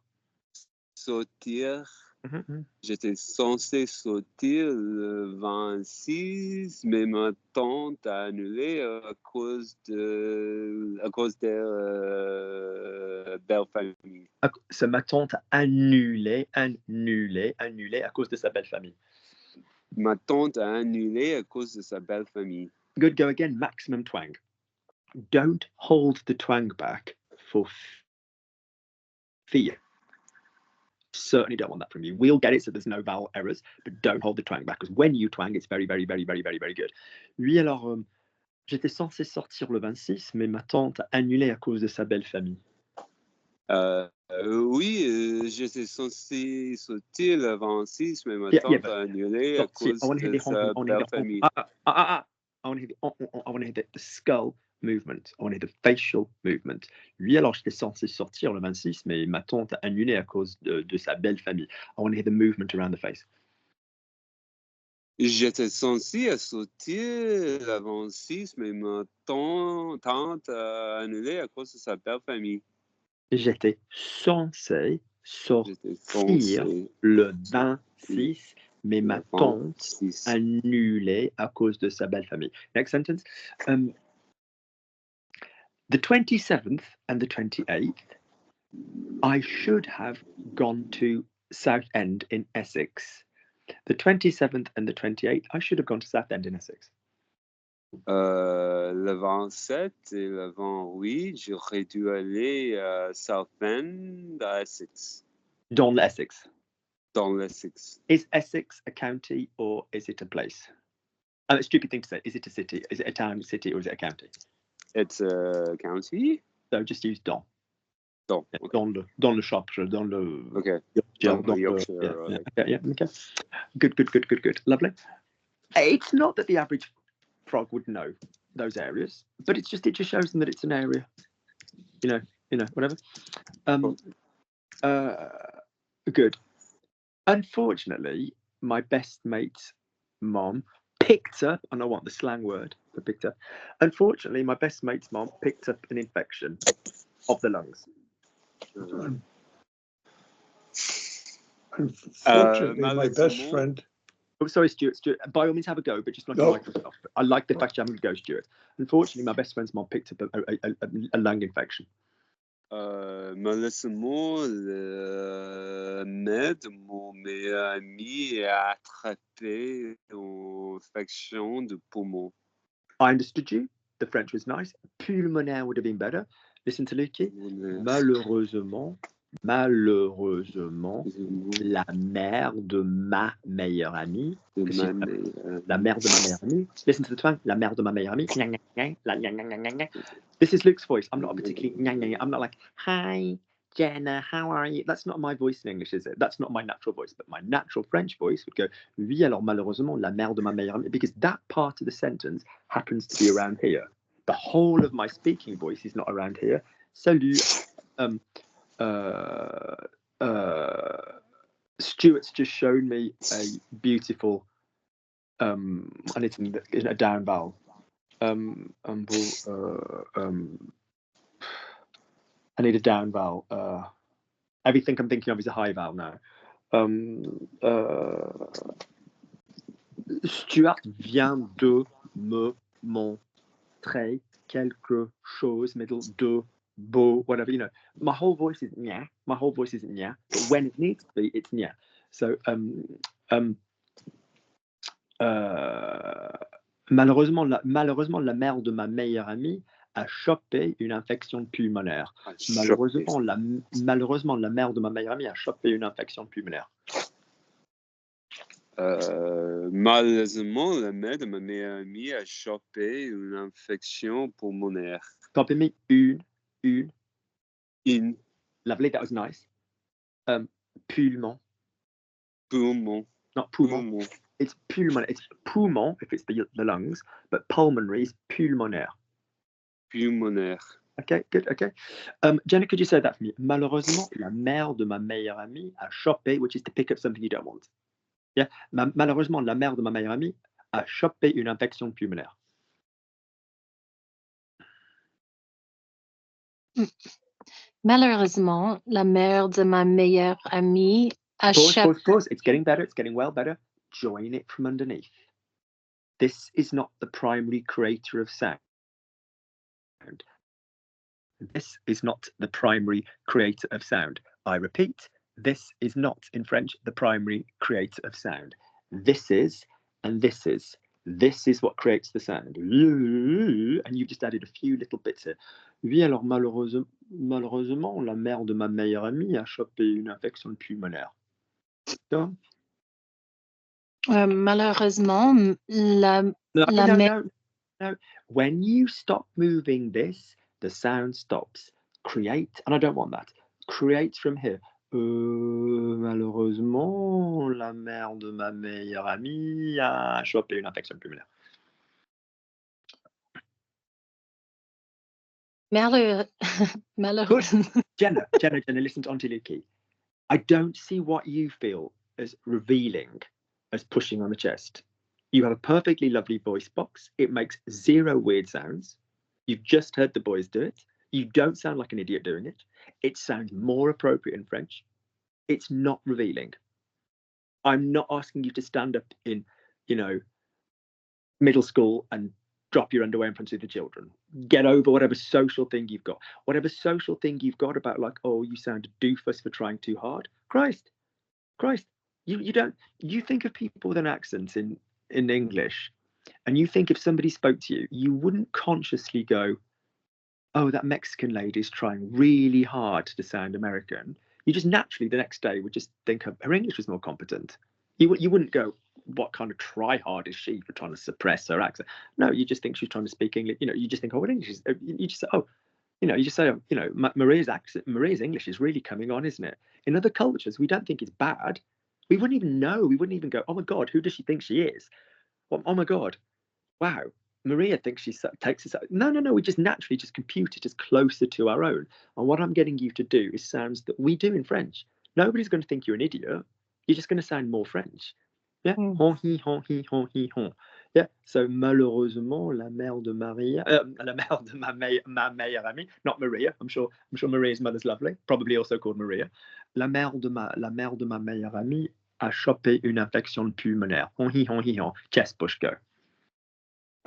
sortir. Mhm. J'étais censé sortir le 26, mais ma tante a annulé à cause de belle famille. So ma tante a annulé à cause de sa belle famille. Ma tante a annulé à cause de sa belle famille. Good, go again, maximum twang. Don't hold the twang back for fear. Certainly don't want that from you. We'll get it so there's no vowel errors, but don't hold the twang back because when you twang, it's very, very, very, very, very, very good. Oui, alors, j'étais censé sortir le 26, mais ma tante a annulé à cause de sa belle famille. Oui, j'étais censé sortir le 26, mais ma tante a annulé à cause de sa belle famille. I want to hear the skull movement. I want to hear the facial movement. Lui, alors, j'étais censé sortir le 26, mais ma tante a annulé à cause de sa belle famille. I want to hear the movement around the face. J'étais censé sortir le 26, mais ma tante a annulé à cause de sa belle famille. J'étais censé sortir le 26, mais ma tante a annulé à cause de sa belle famille. Next sentence. The 27th and the 28th, I should have gone to Southend in Essex. The 27th and the 28th, I should have gone to Southend in Essex. Le 27 et le 28, j'aurais dû aller à Southend, à Essex. Dans l'Essex. Dans l'Essex. Is Essex a county or is it a place? A stupid thing to say. Is it a city? Is it a town, city, or is it a county? It's a county? So just use dans. Dans. Yeah, Okay. Dans le Shropshire, dans le Okay. Yorkshire. Okay. Good. Lovely. It's not that the average frog would know those areas, but it just shows them that it's an area. You know, whatever. Good. Unfortunately, my best mate's mom picked up, and I want the slang word for picked up. Unfortunately, my best mate's mom picked up an infection of the lungs. Unfortunately, my best friend. Oh, sorry, Stuart. By all means, have a go, but just not like yourself. I like the fact you're having a go, Stuart. Unfortunately, my best friend's mom picked up a lung infection. Malheureusement, le mère de mon meilleur ami a attrapé une infection de poumon. I understood you. The French was nice. Pulmonaire would have been better. Listen to Lucie. Malheureusement, la mère de ma meilleure amie. La mère de ma meilleure amie. Listen to the twang. La mère de ma meilleure amie. This is Luke's voice. I'm not a particularly. I'm not like, hi, Jenna, how are you? That's not my voice in English, is it? That's not my natural voice. But my natural French voice would go, oui, alors malheureusement, la mère de ma meilleure amie. Because that part of the sentence happens to be around here. The whole of my speaking voice is not around here. Salut. Stuart's just shown me a beautiful and it's in a down vowel. I need a down vowel. Everything I'm thinking of is a high vowel now. Stuart vient de me montrer quelque chose, middle de beau, whatever, you know. My whole voice is nya. My whole voice isn't nya, but when it needs to be, it's nya. So malheureusement, la mère de ma meilleure amie a chopé une infection pulmonaire. Malheureusement, la mère de ma meilleure amie a chopé une infection pulmonaire. Malheureusement, la mère de ma meilleure amie a chopé une infection pulmonaire. Copy me. Une. Lovely, that was nice. Poumon. Poumon. Not poumon. It's pulmonaire. It's poumon if it's the lungs, but pulmonary is pulmonaire. Pulmonaire. Okay, good. Okay. Jenna, could you say that for me? Malheureusement, la mère de ma meilleure amie a chopé, which is to pick up something you don't want. Yeah. Malheureusement, la mère de ma meilleure amie a chopé une infection pulmonaire. Malheureusement, la mère de ma meilleure amie a Pause. It's getting better. It's getting well better. Join it from underneath. This is not the primary creator of sound. This is not the primary creator of sound. I repeat, this is not, in French, the primary creator of sound. This is, and this is. This is what creates the sound. And you've just added a few little bits here. Oui, alors malheureusement, la mère de ma meilleure amie a chopé une infection pulmonaire. So, malheureusement, la mère... No. When you stop moving this, the sound stops. Create, and I don't want that. Create from here. Malheureusement, la mère de ma meilleure amie a chopé une infection pulmonaire. Malheureusement. Jenna, listen to Auntie Luki. I don't see what you feel as revealing as pushing on the chest. You have a perfectly lovely voice box. It makes zero weird sounds. You've just heard the boys do it. You don't sound like an idiot doing it. It sounds more appropriate in French. It's not revealing. I'm not asking you to stand up in, middle school and drop your underwear in front of the children. Get over whatever social thing you've got. Whatever social thing you've got about like, oh, you sound a doofus for trying too hard. Christ. You think of people with an accent in English, and you think if somebody spoke to you, you wouldn't consciously go, oh, that Mexican lady is trying really hard to sound American. You just naturally the next day would just think her English was more competent. You wouldn't go, what kind of try hard is she for trying to suppress her accent? No, you just think she's trying to speak English. You just think, oh, what English is? You just say, Maria's English is really coming on, isn't it? In other cultures, we don't think it's bad. We wouldn't even know. We wouldn't even go, oh my God, who does she think she is? Well, oh my God, wow, Maria thinks she takes us. No. We just naturally just compute it as closer to our own. And what I'm getting you to do is sounds that we do in French. Nobody's going to think you're an idiot. You're just going to sound more French. Yeah. Hon, hi, hon, hi, hon, hi, hon. Yeah. So malheureusement, la mère de Maria, la mère de ma meilleure amie, not Maria. I'm sure Maria's mother's lovely. Probably also called Maria. La mère de ma meilleure amie a chopé une infection pulmonaire. Hon, hi, hon. Chest push, go.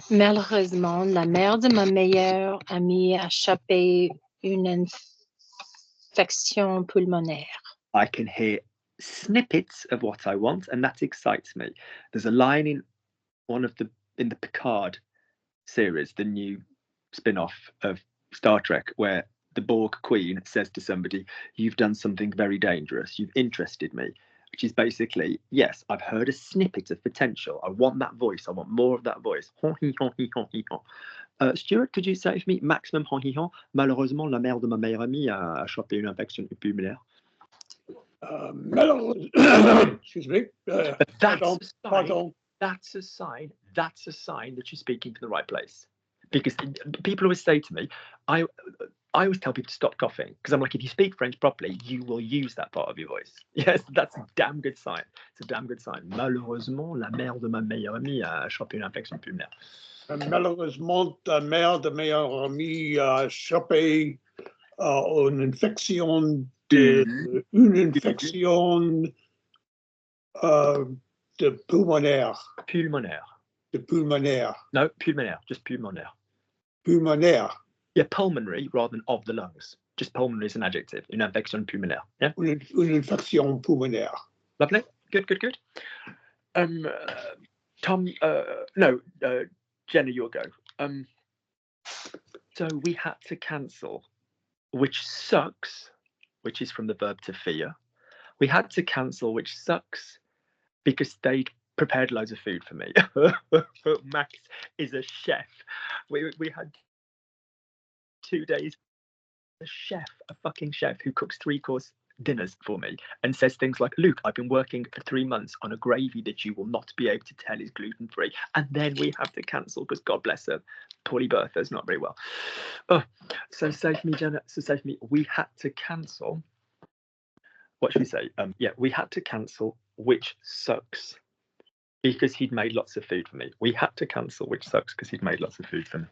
Malheureusement, la mère de ma meilleure amie a chopé une infection pulmonaire. I can hear snippets of what I want, and that excites me. There's a line in the Picard series, the new spin-off of Star Trek, where the Borg Queen says to somebody, "You've done something very dangerous. You've interested me." Which is basically, yes, I've heard a snippet of potential. I want that voice. I want more of that voice. Hon, hi, hon, hi, hon, hi, hon. Stuart, could you say for me, maximum hon, hi, hon? Malheureusement, la mère de ma meilleure amie a chopé une infection pulmonaire. Excuse me. That's a sign that you're speaking to the right place. Because people always say to me, I always tell people to stop coughing, because I'm like, if you speak French properly, you will use that part of your voice. Yes, that's a damn good sign. It's a damn good sign. Malheureusement, la mère de ma meilleure amie a chopé une infection pulmonaire. Malheureusement, la mère de ma meilleure amie a chopé une infection de pulmonaire. De pulmonaire. No, pulmonaire, just pulmonaire. Pulmonaire. Yeah, pulmonary rather than of the lungs. Just pulmonary is an adjective. Une infection pulmonaire. Yeah. Une infection pulmonaire. Lovely. Good. Tom. Jenna, your go. So we had to cancel, which sucks, which is from the verb to fear. We had to cancel, which sucks, because they'd prepared loads of food for me. Max is a chef. We had 2 days. A fucking chef who cooks 3-course dinners for me and says things like, Luke, I've been working for 3 months on a gravy that you will not be able to tell is gluten-free. And then we have to cancel because God bless her, poorly Bertha's not very well. Oh, so say for me, Jenna, so say for me, we had to cancel. What should we say? Yeah, we had to cancel which sucks because he'd made lots of food for me. We had to cancel which sucks because he'd made lots of food for me.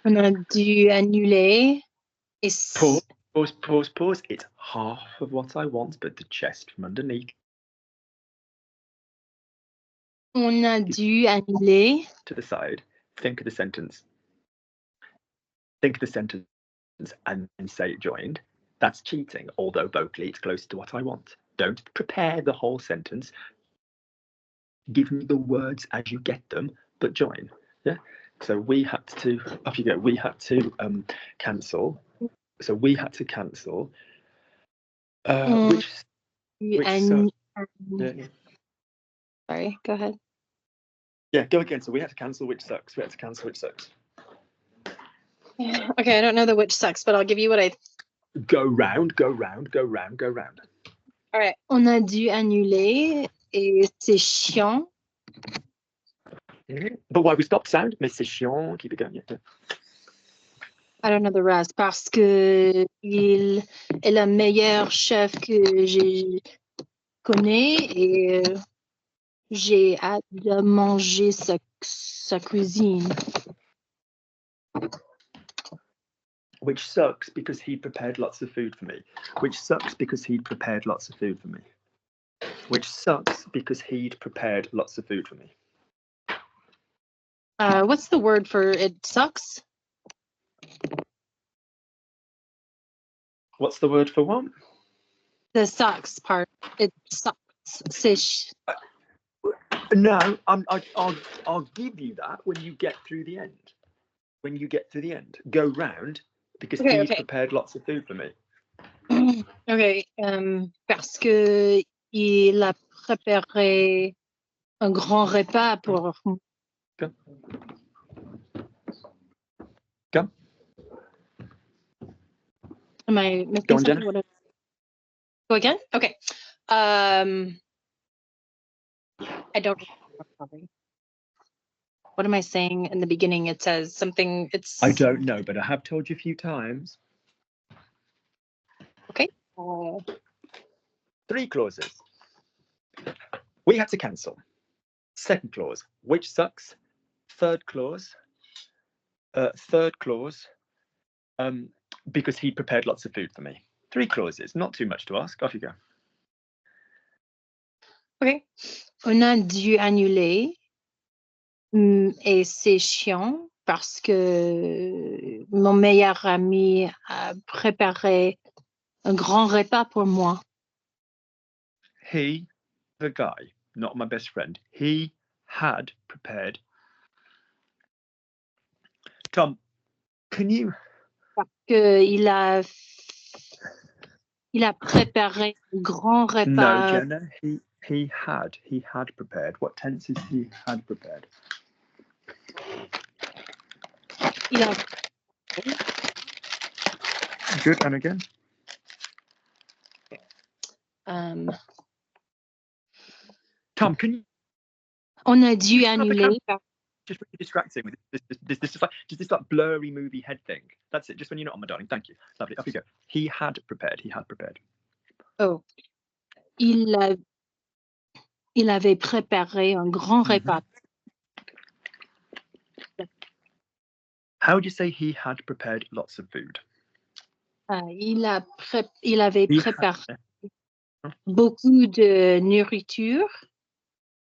On a dû annuler. Pause. It's half of what I want, but the chest from underneath. On a dû annuler. To the side. Think of the sentence. Think of the sentence and say it joined. That's cheating, although vocally it's close to what I want. Don't prepare the whole sentence. Give me the words as you get them, but join. Yeah. So we had to. Off you go. We had to cancel. So we had to cancel. Which Sorry, go ahead. Yeah, go again. So we had to cancel which sucks. We had to cancel which sucks. Yeah. Okay, I don't know the which sucks, but I'll give you what I. Go round. All right. On a dû annuler et c'est chiant. But why we stopped sound? Mais c'est chiant. Keep it going. Yeah. I don't know the rest. Parce que il est le meilleur chef que j'ai connais et j'ai hâte de manger sa cuisine. Which sucks because he prepared lots of food for me. Which sucks because he'd prepared lots of food for me. Which sucks because he'd prepared lots of food for me. What's the word for it sucks? What's the word for what? The sucks part. It sucks. No, I'll give you that when you get through the end. When you get to the end, go round because he prepared lots of food for me. Okay. Parce que il a préparé un grand repas pour. Come. Am I missing Go on, something? Jenna. Go again? Okay. I don't remember. What am I saying in the beginning? It says something. I don't know, but I have told you a few times. Okay. 3 clauses. We had to cancel. Second clause, which sucks. Third clause. Because he prepared lots of food for me. 3 clauses, not too much to ask. Off you go. Okay. On a dû annuler et c'est chiant parce que mon meilleur ami a préparé un grand repas pour moi. He, the guy, not my best friend, he had prepared. Tom, can you? Parce que il a préparé un grand repas. No, Jenna, he had prepared. What tense is he had prepared? Il a. Good, and again. Tom, can you? On a dû annuler. Just really distracting with this like blurry movie head thing. That's it. Just when you're not on, my darling. Thank you. Lovely. Off you go. He had prepared. Oh, il avait préparé un grand repas. How would you say he had prepared lots of food? Il avait préparé beaucoup de nourriture.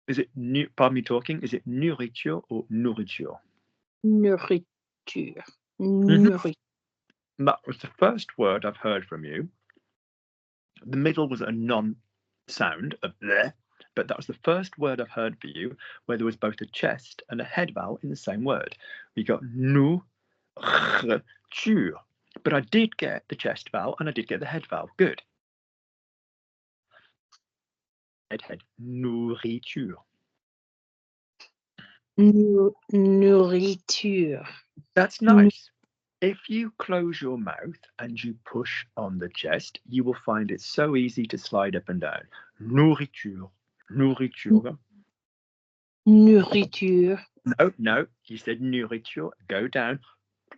Is it pardon me talking? Is it nourriture or nourriture? Nourriture. That was the first word I've heard from you. The middle was a non-sound of bleh, but that was the first word I've heard for you where there was both a chest and a head vowel in the same word. We got nourriture, but I did get the chest vowel and I did get the head vowel. Good. Head, nourriture. Nourriture. That's nice. If you close your mouth and you push on the chest, you will find it so easy to slide up and down. Nourriture. Nourriture. Nourriture. No, you said nourriture. Go down.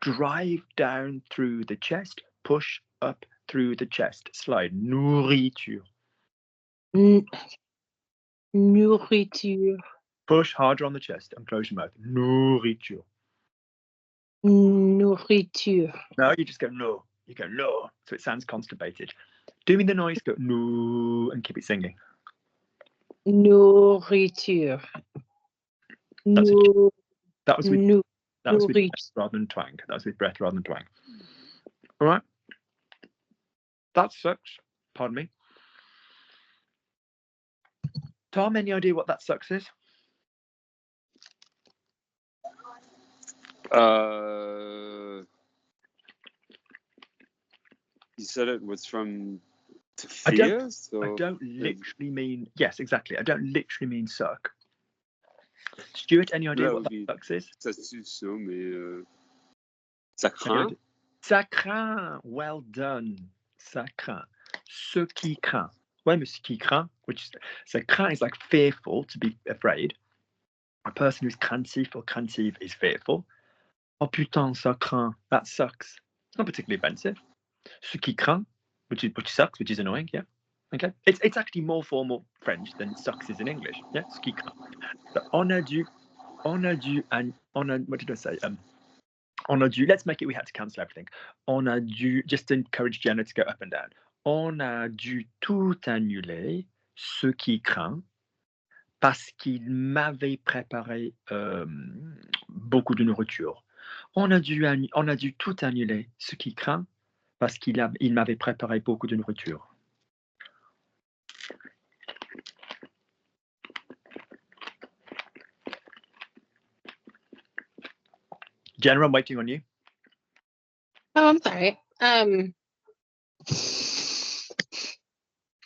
Drive down through the chest. Push up through the chest. Slide. Nourriture. Nourriture. Push harder on the chest and close your mouth. Nourriture. Nourriture. No, you just go no. You go no. So it sounds constipated. Do me the noise. Go no and keep it singing. Nourriture. That was with Nourriture. breath rather than twang. That was with breath rather than twang. All right. That sucks. Pardon me. Tom, any idea what that sucks is? You said it was from to I fear, so I don't literally mean, yes, exactly. I don't literally mean suck. Stuart, any idea That what would that be- sucks is? ça suit ça, mais ça Any craint. idea? Ça craint. Well done. Ça craint. Ce qui craint. Ouais, mais ce qui craint, which so craint is like fearful, to be afraid. A person who's craintif or craintive is fearful. Oh putain, ça craint. That sucks. It's not particularly offensive. Ce qui craint, which sucks, which is annoying. Yeah. Okay. It's actually more formal French than sucks is in English. Yeah. Ce qui craint. So on a dû, and what did I say? On a dû. Let's make it. We had to cancel everything. On a dû, just to encourage Jenna to go up and down. On a dû tout annuler, ce qui craint, parce qu'il m'avait préparé beaucoup de nourriture. On a dû tout annuler, ce qui craint, parce qu'il m'avait préparé beaucoup de nourriture. Jenna, I'm waiting on you. Oh, I'm sorry.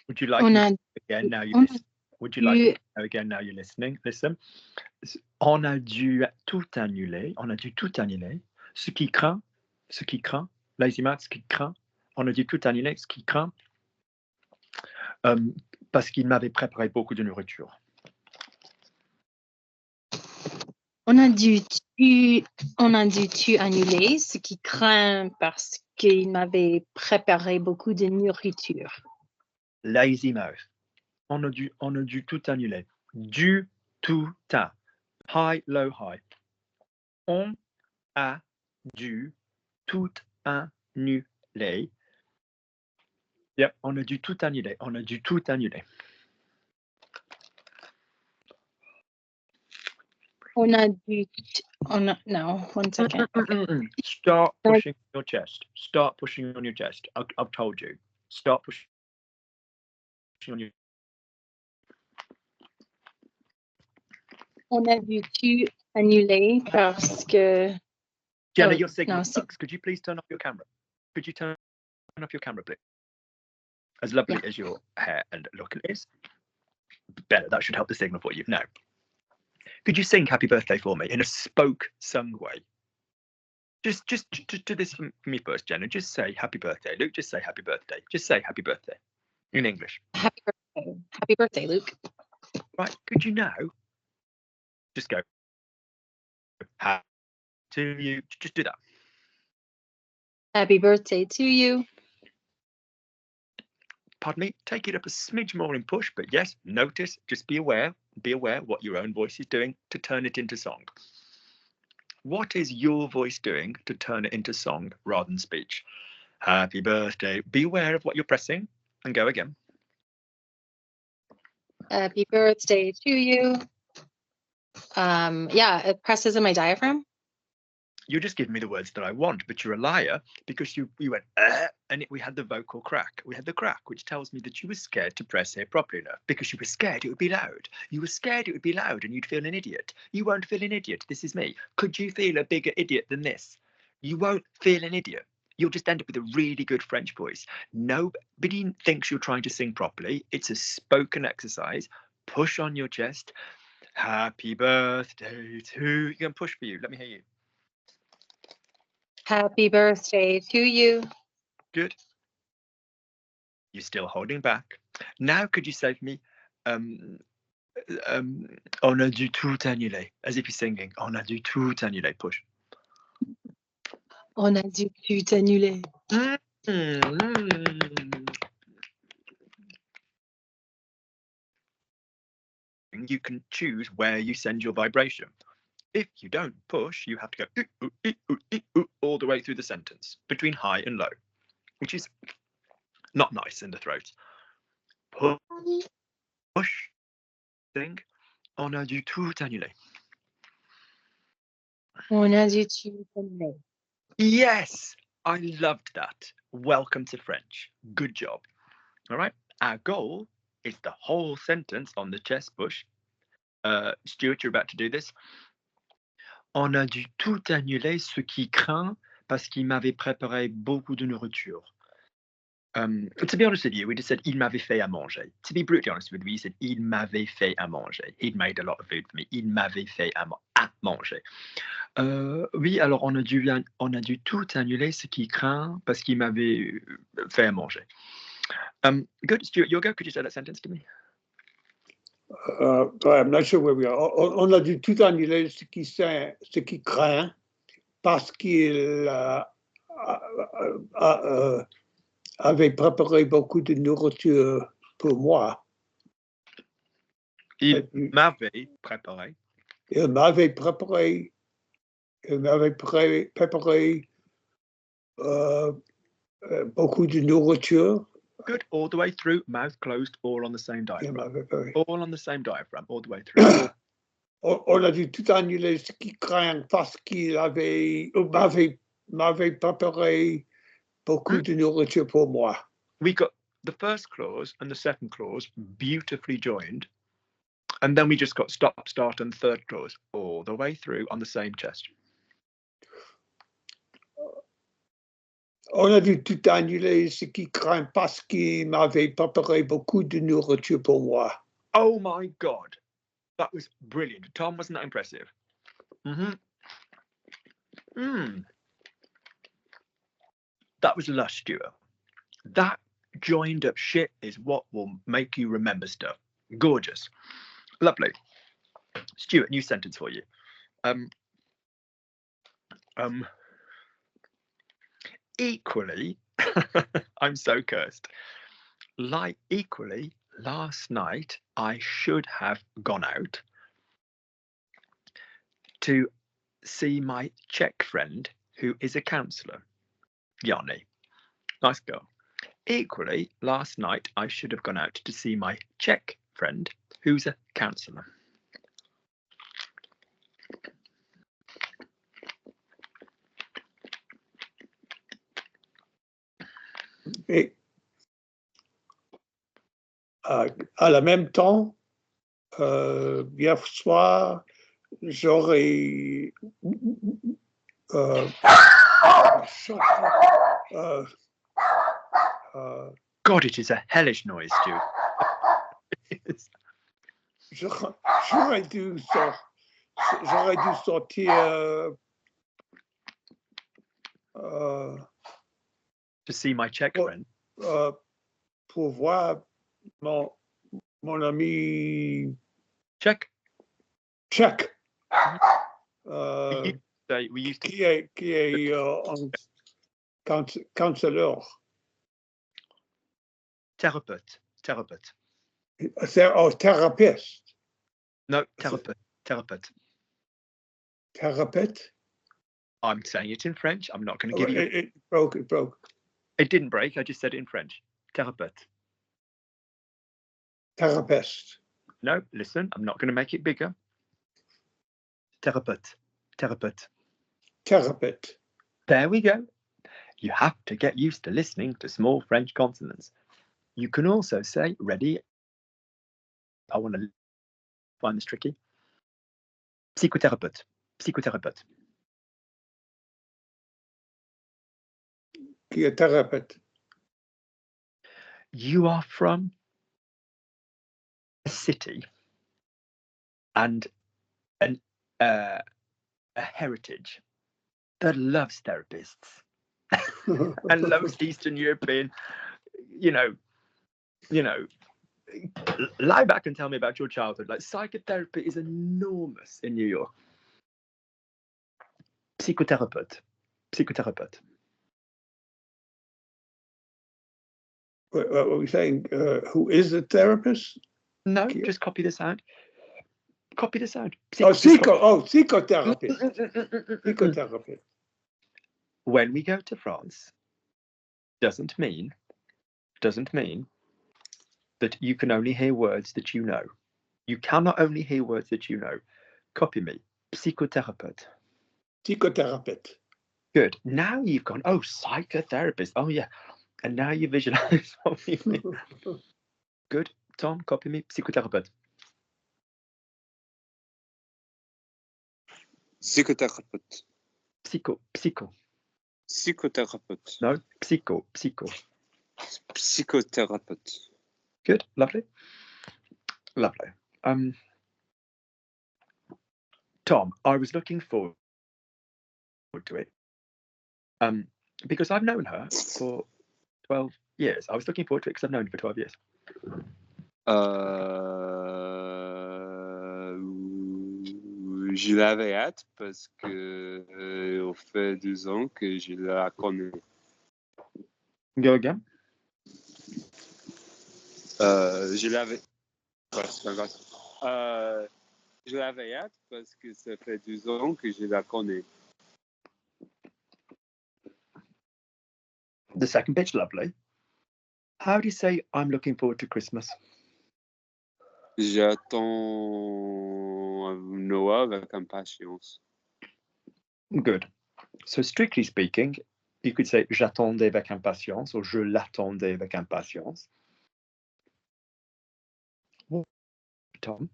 Would you like On me a to again now you on a listen? Would you like dû- me to go again now you're listening? Listen. On a dû tout annuler. On a dû tout annuler. Ce qui craint. Lazy math, ce qui craint. On a dû tout annuler. Ce qui craint. Parce qu'il m'avait préparé beaucoup de nourriture. on a dû tout annuler, ce qui craint parce qu'il m'avait préparé beaucoup de nourriture. Lazy mouth. On a dû tout annuler. Du tout à. High, low, high. On a dû tout annuler. Yep, on a dû tout annuler. On a dû tout annuler. No, 1 second. Start pushing your chest. Start pushing on your chest. I've told you. Start pushing on your. On a dû tout annuler parce que. Jenna, Oh, your signal no, sucks. Could you please turn off your camera? Could you turn off your camera, please? As lovely as your hair and look is, better. That should help the signal for you. Now, could you sing "Happy Birthday" for me in a sung way? Just do this for me first, Jenna. Just say "Happy Birthday," Luke. Just say "Happy Birthday." Just say "Happy Birthday" in English. Happy birthday. Happy birthday, Luke. Right? Could you now just go "Happy to you"? Just do that. Happy birthday to you. Pardon me. Take it up a smidge more in push, but yes, notice. Just be aware what your own voice is doing to turn it into song. What is your voice doing to turn it into song rather than speech? Happy birthday. Be aware of what you're pressing and go again. Happy birthday to you. Yeah, it presses in my diaphragm. You're just giving me the words that I want, but you're a liar because you went, and we had the vocal crack. We had the crack, which tells me that you were scared to press here properly enough because you were scared it would be loud. You were scared it would be loud and you'd feel an idiot. You won't feel an idiot. This is me. Could you feel a bigger idiot than this? You won't feel an idiot. You'll just end up with a really good French voice. Nobody thinks you're trying to sing properly. It's a spoken exercise. Push on your chest. Happy birthday to you. You can push for you. Let me hear you. Happy birthday to you. Good. You're still holding back. Now, could you say for me, on a dû tout annuler, as if you're singing, on a dû tout annuler, push. On a dû tout annuler. You can choose where you send your vibration. If you don't push, you have to go all the way through the sentence, between high and low, which is not nice in the throat. Push, thing, on a dû tout annuler. On a dû tout annuler. Yes, I loved that. Welcome to French. Good job. All right. Our goal is the whole sentence on the chest push. Stuart, you're about to do this. On a dû tout annuler, ce qui craint, parce qu'il m'avait préparé beaucoup de nourriture. To be honest with you, we just said il m'avait fait à manger. To be brutally honest with you, you said il m'avait fait à manger. He'd made a lot of food for me. Il m'avait fait à manger. Oui, alors on a dû tout annuler, ce qui craint, parce qu'il m'avait fait à manger. Good, Stuart, your go. Could you say that sentence to me? I'm not sure where we are. On a dû tout annuler, ce qui craint, parce qu'il avait préparé beaucoup de nourriture pour moi. Il m'avait préparé. Il m'avait préparé beaucoup de nourriture. Good, all the way through, mouth closed, all on the same diaphragm. All on the same diaphragm, all the way through. On a dû tout annuler, ce qui craint, parce qu'il m'avait préparé beaucoup de nourriture pour moi. We got the first clause and the second clause beautifully joined. And then we just got stop, start, and third clause all the way through on the same chest. On a dû tout annuler, ce qui craint, parce qu'il m'avait préparé beaucoup de nourriture pour moi. Oh my God. That was brilliant. Tom, wasn't that impressive? That was lush, Stuart. That joined up shit is what will make you remember stuff. Gorgeous. Lovely. Stuart, new sentence for you. Equally, I'm so cursed. Like equally, last night I should have gone out to see my Czech friend who is a counsellor. Yanni. Nice girl. Equally, last night I should have gone out to see my Czech friend who's a counsellor. Et à la même temps, hier soir, j'aurais God, it is a hellish noise, Stuart. J'aurais dû sortir to see my Czech friend. Pour voir mon ami Czech. We used to qui est un counselor. Thérapeute. Thérapeute. No, thérapeute. Thérapeute. I'm saying it in French. I'm not going to give you. It broke. It didn't break. I just said it in French. Thérapeute. Thérapeute. No, listen. I'm not going to make it bigger. Thérapeute. There we go. You have to get used to listening to small French consonants. You can also say, ready, I want to find this tricky. Psychothérapeute. Qui est thérapeute. You are from a city and a heritage that loves therapists and loves Eastern European, you know, lie back and tell me about your childhood. Like, psychotherapy is enormous in New York. Psychothérapeute. What were we saying? Who is a therapist? No, just copy the sound. Copy the sound. Psychotherapist. Psychotherapist. When we go to France, doesn't mean that you can only hear words that you know. You cannot only hear words that you know. Copy me. Psychothérapeute. Psychotherapist. Good. Now you've gone, oh, psychotherapist. Oh, yeah. And now you visualize what we mean. Good. Tom, copy me. Psychothérapeute. Psychothérapeute. Psycho. Psychothérapeute. No, psycho. Psychothérapeute. Good. Lovely. Tom, I was looking forward to it. Because I've known her for 12 years. I was looking forward to it because I've known her for 12 years. Je l'avais hâte parce que au fait 2 ans que je la connais. Go again. Je l'avais. Je l'avais hâte parce que ça fait 2 ans que je la connais. The second bit's lovely. How do you say I'm looking forward to Christmas? J'attends Noah avec impatience. Good. So strictly speaking, you could say j'attendais avec impatience or je l'attendais avec impatience. Tom,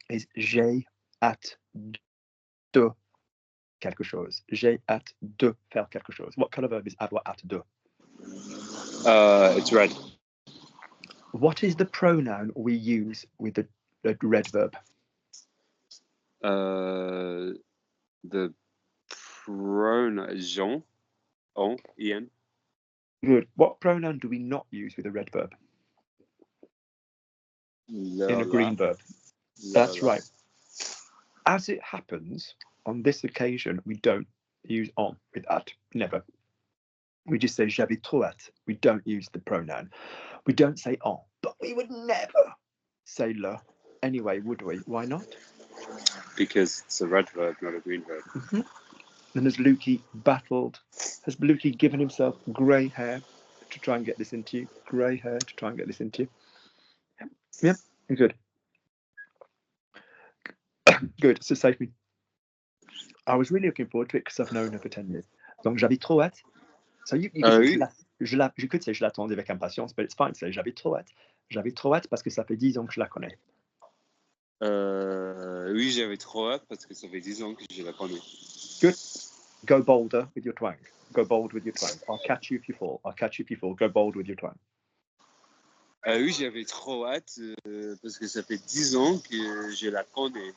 is j'ai hâte de quelque chose. J'ai hâte de faire quelque chose. What kind of verb is avoir hâte de? It's red. What is the pronoun we use with the red verb? The pronoun Jean, en, en. Good. What pronoun do we not use with a red verb? In a green verb. That's right. As it happens, on this occasion, we don't use on with at. Never. We just say j'avais trop hâte. We don't use the pronoun. We don't say en, but we would never say le. Anyway, would we? Why not? Because it's a red verb, not a green verb. Mm-hmm. And has Lukey battled? Has Lukey given himself grey hair to try and get this into you? Grey hair to try and get this into you? Yeah, good. Good. So save me. I was really looking forward to it because I've known her for 10 years. Donc j'avais trop hâte. So you could say, je could say je l'attendais avec impatience, but it's fine to say j'avais trop hâte. J'avais trop hâte parce que ça fait 10 ans que je la connais. Oui, j'avais trop hâte parce que ça fait 10 ans que je la connais. Good. Go bolder with your twang. Go bold with your twang. I'll catch you if you fall. Go bold with your twang. Oui, j'avais trop hâte parce que ça fait 10 ans que je la connais.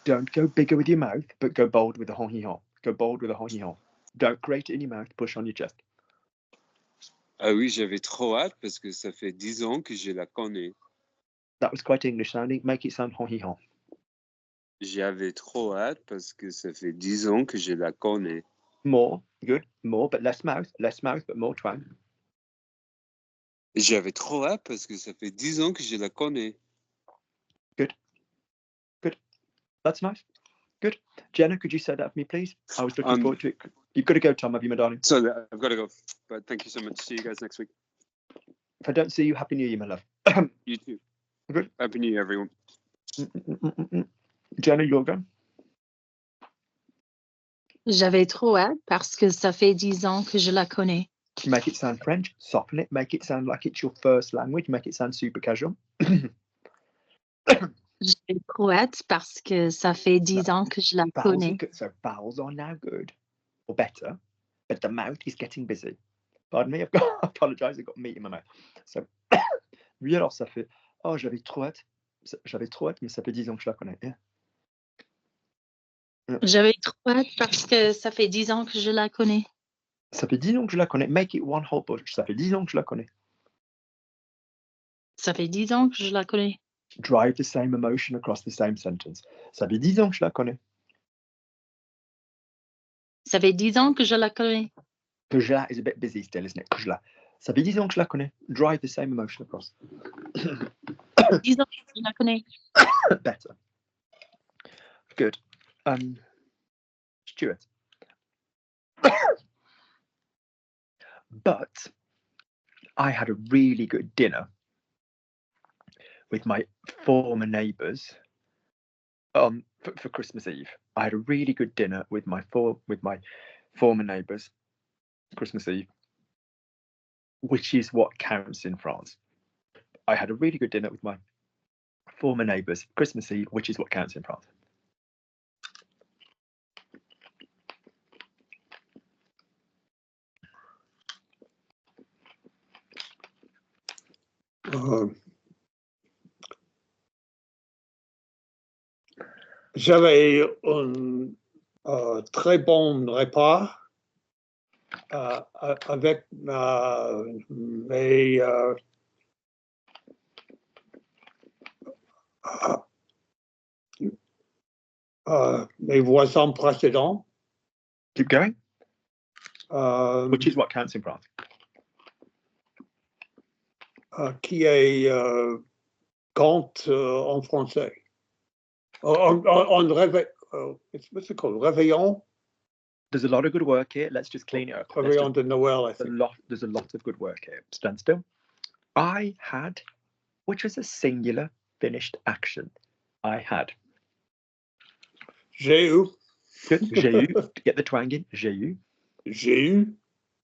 Don't go bigger with your mouth, but go bold with the hon-hee-hon. Go bold with the hon-hee-hon. Don't create it in your mouth, push on your chest. Ah oui, j'avais trop hâte parce que ça fait 10 ans que je la connais. That was quite English sounding. Make it sound hon-hee-hon. J'avais trop hâte parce que ça fait 10 ans que je la connais. More, good. More, but less mouth, but more twang. J'avais trop hâte parce que ça fait 10 ans que je la connais. Good. That's nice. Good. Jenna, could you say that for me, please? I was looking forward to it. You've got to go, Tom, have you, my darling? So I've got to go. But thank you so much. See you guys next week. If I don't see you, Happy New Year, my love. You too. Good. Happy New Year, everyone. Jenna, you're going. J'avais trop hâte parce que ça fait 10 ans que je la connais. Make it sound French. Soften it. Make it sound like it's your first language. Make it sound super casual. J'avais trop hâte parce que ça fait 10 ans que je la connais. So vowels are now good, or better, but the mouth is getting busy. Pardon me, I apologise, I've got meat in my mouth. So, oui, alors ça fait, oh, j'avais trop hâte, mais ça fait 10 ans que je la connais. Yeah. J'avais trop hâte parce que ça fait 10 ans que je la connais. Ça fait 10 ans que je la connais. Make it one whole bunch. Ça fait 10 ans que je la connais. Ça fait 10 ans que je la connais. Drive the same emotion across the same sentence. Ça fait 10 ans que je la connais. Ça fait 10 ans que je la connais. Que je la is a bit busy still, isn't it? Que je la. Ça fait 10 ans que je la connais. Drive the same emotion across. 10 ans que je la connais. Better. Good. Stuart. But I had a really good dinner with my former neighbours for Christmas Eve. I had a really good dinner with my former neighbours Christmas Eve, which is what counts in France. I had a really good dinner with my former neighbours Christmas Eve, which is what counts in France. J'avais un très bon repas avec mes voisins précédents. Keep going. Which is what counts in France. Qui est compte en français. On what's it called? Réveillon? There's a lot of good work here. Let's just clean it up. Réveillon de Noël, I think. There's a lot of good work here. Stand still. I had, which was a singular finished action. I had. J'ai eu. Good. J'ai eu. Get the twang in. J'ai eu. J'ai eu.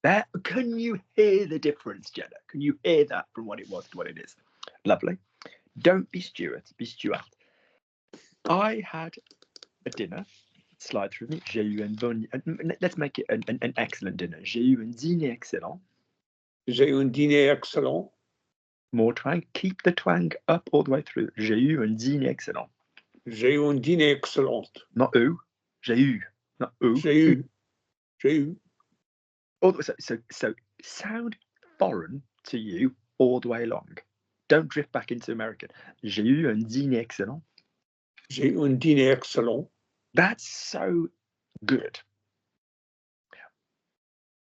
There. Can you hear the difference, Jenna? Can you hear that from what it was to what it is? Lovely. Don't be Stuart. Be Stuart. I had a dinner. Slide through me. J'ai eu un bon. Let's make it an excellent dinner. J'ai eu un dîner excellent. J'ai eu un dîner excellent. More twang. Keep the twang up all the way through. J'ai eu un dîner excellent. J'ai eu un dîner excellent. Not eu. J'ai eu. Not eu. J'ai eu. J'ai eu. So sound foreign to you all the way along. Don't drift back into American. J'ai eu un dîner excellent. J'ai eu un dîner excellent. That's so good.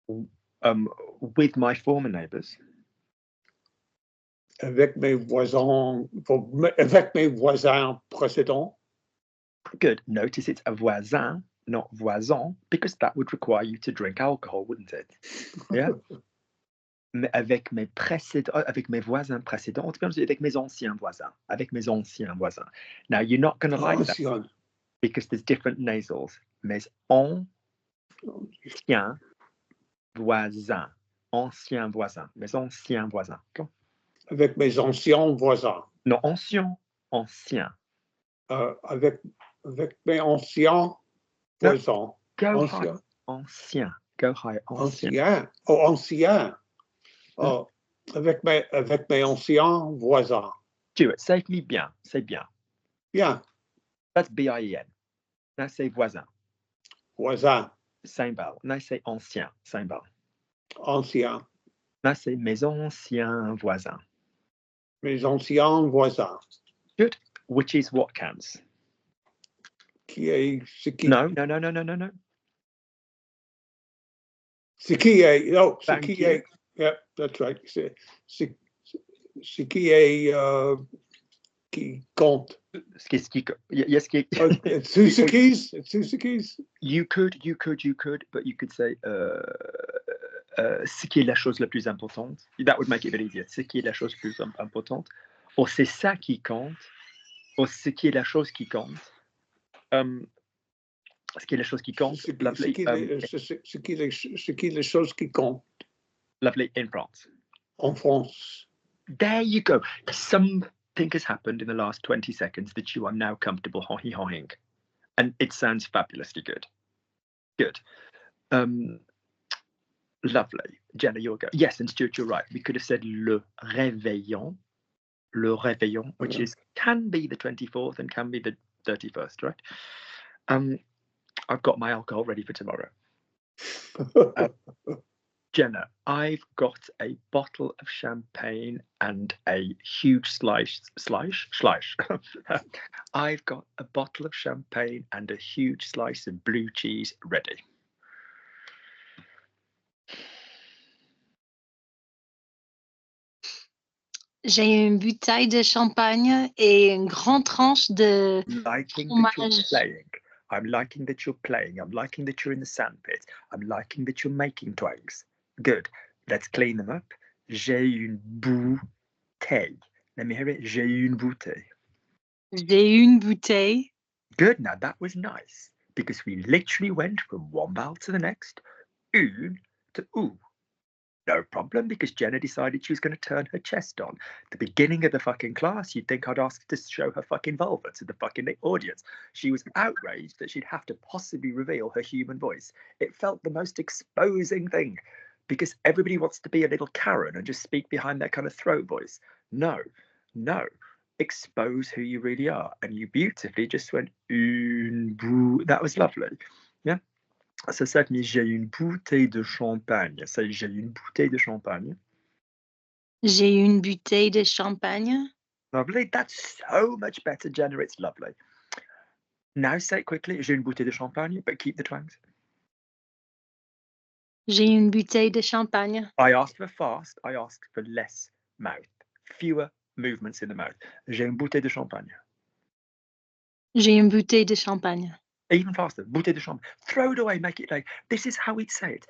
With my former neighbours. Avec mes voisins précédents. Good. Notice it's a voisin, not voisin, because that would require you to drink alcohol, wouldn't it? Yeah. Avec mes voisins précédents, avec mes anciens voisins. Avec mes anciens voisins. Now you're not going to like that because there's different nasals. Mes anciens voisins. Anciens voisins. Mes anciens voisins. Go. Avec mes anciens voisins. Non, anciens. Anciens. Avec mes anciens voisins. Go high. Ancien. Go high. Ancien. Oh, ancien. Oh, avec mes anciens voisins. Stuart, say me bien. Say bien. Bien. That's B-I-E-N. Now say voisin. Voisin. Same vowel. Now say ancien. Same vowel. Ancien. Now say mes anciens voisins. Mes anciens voisins. Good. Which is what counts? Qui est ce qui? No. Ce qui est? No. Ce Thank qui you. est? Yeah, that's right. Ce qui est qui compte. Yes, It's two skis. It's two skis. You could, but you could say ce qui est la chose la plus importante. That would make it a bit easier. Ce qui est la chose plus importante. Ou c'est ça qui compte. Ou ce qui est la chose qui compte. Ce qui est la chose qui compte. Ce qui est la chose qui compte. Lovely in France. En France. There you go. Something has happened in the last 20 seconds that you are now comfortable hoing. And it sounds fabulously good. Good. Lovely. Jenna, you'll go. Yes, and Stuart, you're right. We could have said le réveillon, which can be the 24th and can be the 31st, right? I've got my alcohol ready for tomorrow. Jenna, I've got a bottle of champagne and a huge slice. I've got a bottle of champagne and a huge slice of blue cheese ready. J'ai une bouteille de champagne et une grande tranche de Liking that you're fromage. playing. I'm liking that you're playing. I'm liking that you're in the sandpit. I'm liking that you're making twangs. Good. Let's clean them up. J'ai une bouteille. Let me hear it. J'ai une bouteille. J'ai une bouteille. Good. Now that was nice because we literally went from one vowel to the next. Une to oo. No problem, because Jenna decided she was going to turn her chest on. The beginning of the fucking class, you'd think I'd ask her to show her fucking vulva to the fucking audience. She was outraged that she'd have to possibly reveal her human voice. It felt the most exposing thing, because everybody wants to be a little Karen and just speak behind their kind of throat voice. No. Expose who you really are. And you beautifully just went, that was lovely. Yeah. So certainly, j'ai une bouteille de champagne. Say, j'ai une bouteille de champagne. J'ai une bouteille de champagne. Lovely. That's so much better, Jenna. It's lovely. Now say it quickly. J'ai une bouteille de champagne, but keep the twangs. J'ai une bouteille de champagne. I asked for fast. I asked for less mouth. Fewer movements in the mouth. J'ai une bouteille de champagne. J'ai une bouteille de champagne. Even faster. Bouteille de champagne. Throw it away. Make it like, this is how we'd say it.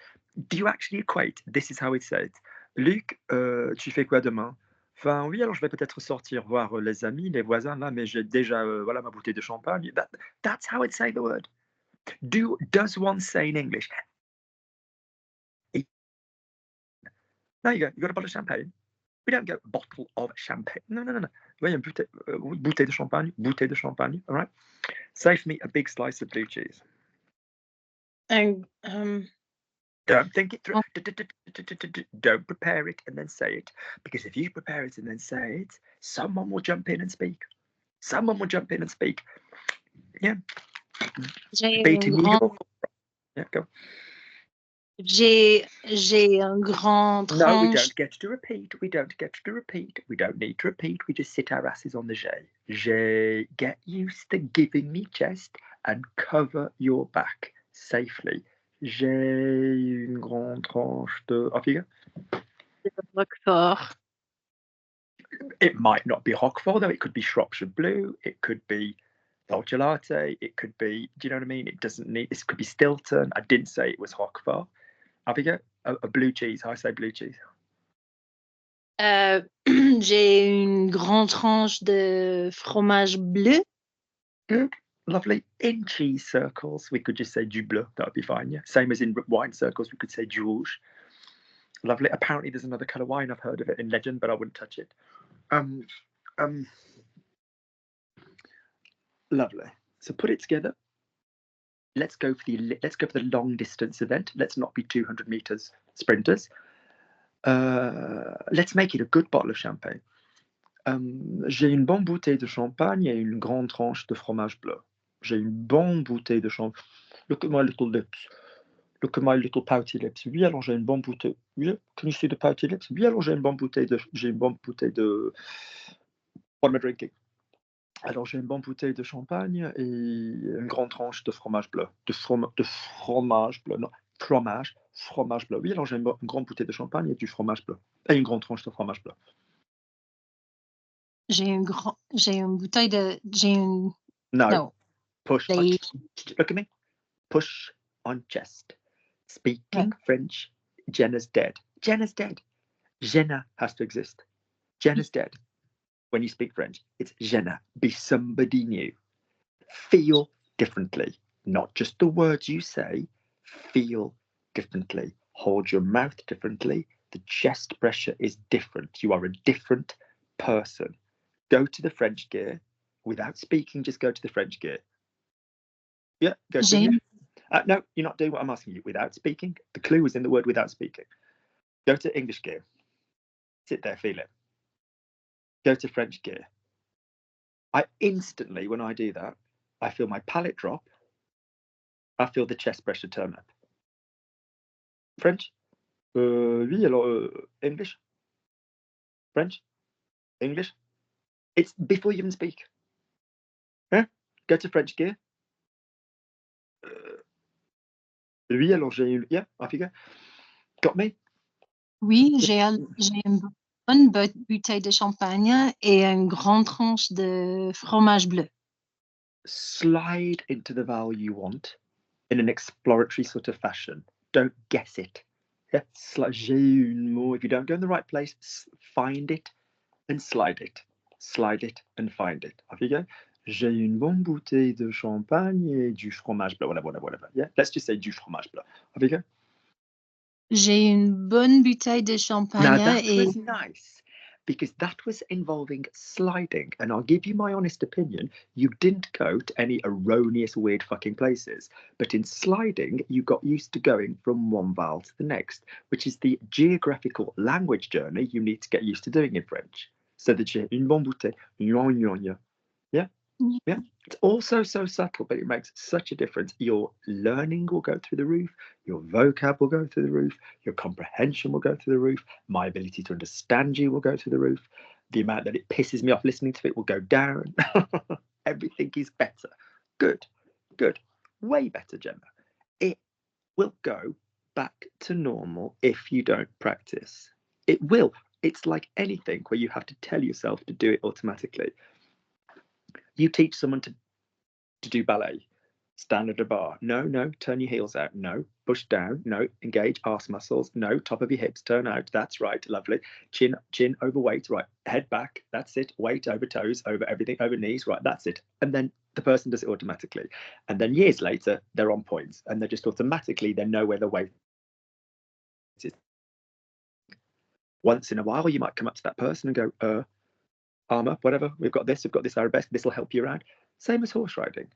Do you actually equate? This is how we'd say it. Luc, tu fais quoi demain? Enfin, oui, alors je vais peut-être sortir voir les amis, les voisins, là, mais j'ai déjà, voilà, ma bouteille de champagne. That's how I'd say the word. Does one say in English? There you go. You got a bottle of champagne. We don't go bottle of champagne. No. Oui, une bouteille de champagne. Bouteille de champagne. All right. Say for me a big slice of blue cheese. Don't think it through. Don't prepare it and then say it. Because if you prepare it and then say it, someone will jump in and speak. Yeah. Beating you. Yeah, go. J'ai un grand tranche. No, we don't get to repeat. We don't need to repeat. We just sit our asses on the j'ai. J'ai. Get used to giving me chest and cover your back safely. J'ai une grande tranche de... Off you go. Roquefort. It might not be Roquefort, though. It could be Shropshire Blue. It could be Dolce Latte. It could be... Do you know what I mean? It doesn't need... This could be Stilton. I didn't say it was Roquefort. Off you go. A blue cheese. How I say blue cheese? J'ai une grande tranche de fromage bleu. Good. Lovely. In cheese circles, we could just say du bleu. That would be fine, yeah. Same as in wine circles, we could say du rouge. Lovely. Apparently, there's another colour wine. I've heard of it in legend, but I wouldn't touch it. Lovely. So put it together. Let's go for the long distance event. Let's not be 200 meters sprinters. Let's make it a good bottle of champagne. J'ai une bonne bouteille de champagne et une grande tranche de fromage bleu. J'ai une bonne bouteille de champagne. Look at my little lips. Look at my little pouty lips. Oui, alors j'ai une bonne bouteille. Yeah. Can you see the pouty lips? Oui, alors j'ai une bonne bouteille de... What am I drinking? Alors j'ai une bonne bouteille de champagne et une grande tranche de fromage bleu. De fromage bleu. Non, fromage bleu. Oui, alors j'ai une grande bouteille de champagne et du fromage bleu. Et une grande tranche de fromage bleu. J'ai une bouteille de... No. Push. Look at me. Push on chest. Speaking French. Jenna's dead. Jenna's dead. Jenna has to exist. Jenna's dead. When you speak French, it's Jenna. Be somebody new. Feel differently. Not just the words you say. Feel differently. Hold your mouth differently. The chest pressure is different. You are a different person. Go to the French gear. Without speaking, just go to the French gear. Yeah, go to it. No, you're not doing what I'm asking you. Without speaking. The clue was in the word without speaking. Go to English gear. Sit there, feel it. Go to French gear. I instantly, when I do that, I feel my palate drop. I feel the chest pressure turn up. French? Oui, alors, English? French? English? It's before you even speak. Yeah? Go to French gear. Oui, alors j'ai eu... Yeah, off you go. Got me? Oui, j'ai une bonne bouteille de champagne et une grande tranche de fromage bleu. Slide into the vowel you want in an exploratory sort of fashion. Don't guess it. Yeah, j'ai une mot. If you don't go in the right place, find it and slide it. Slide it and find it. Off you go. J'ai une bonne bouteille de champagne et du fromage bleu. Whatever. Yeah, let's just say du fromage bleu. Off you go. J'ai une bonne bouteille de champagne. Now that was nice, because that was involving sliding, and I'll give you my honest opinion, you didn't go to any erroneous weird fucking places, but in sliding you got used to going from one vowel to the next, which is the geographical language journey you need to get used to doing in French. So that j'ai une bonne bouteille, yeah. It's also so subtle, but it makes such a difference. Your learning will go through the roof, your vocab will go through the roof, your comprehension will go through the roof, my ability to understand you will go through the roof, the amount that it pisses me off listening to it will go down. Everything is better. Good. Way better, Gemma. It will go back to normal if you don't practice. It will. It's like anything where you have to tell yourself to do it automatically. You teach someone to do ballet, stand at a bar. No, turn your heels out. No, push down. No, engage arse muscles. No, top of your hips, turn out. That's right, lovely. Chin over weight, right. Head back, that's it. Weight over toes, over everything, over knees, right, that's it. And then the person does it automatically. And then years later, they're on points and they're just automatically, they know where the weight is. Once in a while, you might come up to that person and go, arm up, whatever, we've got this arabesque, this will help you around. Same as horse riding.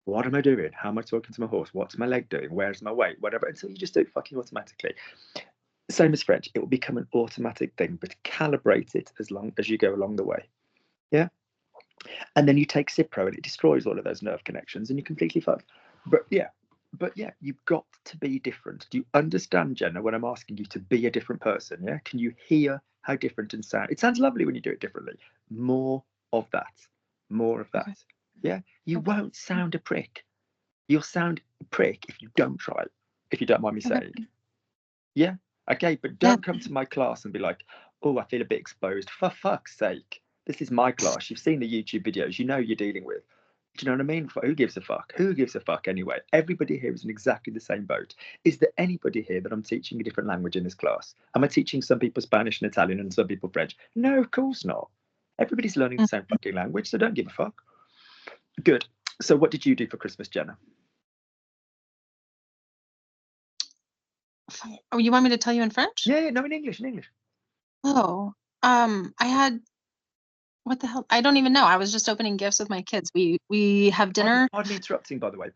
What am I doing? How am I talking to my horse? What's my leg doing? Where's my weight? Whatever. Until you just do it fucking automatically. Same as French. It will become an automatic thing, but calibrate it as long as you go along the way. Yeah. And then you take Cipro and it destroys all of those nerve connections and you're completely fucked. But yeah, you've got to be different. Do you understand, Jenna, when I'm asking you to be a different person? Yeah. Can you hear how different and sound? It sounds lovely when you do it differently. More of that. Okay. Yeah. You won't sound a prick. You'll sound a prick if you don't try, if you don't mind me saying. Yeah. Okay. But don't come to my class and be like, oh, I feel a bit exposed. For fuck's sake. This is my class. You've seen the YouTube videos. You know you're dealing with. Do you know what I mean? Who gives a fuck? Who gives a fuck anyway? Everybody here is in exactly the same boat. Is there anybody here that I'm teaching a different language in this class? Am I teaching some people Spanish and Italian and some people French? No, of course not. Everybody's learning the same fucking language, so don't give a fuck. Good. So what did you do for Christmas, Jenna? Oh, you want me to tell you in French? Yeah, no, in English. Oh, I had, what the hell? I don't even know. I was just opening gifts with my kids. We have dinner. Pardon me interrupting, by the way.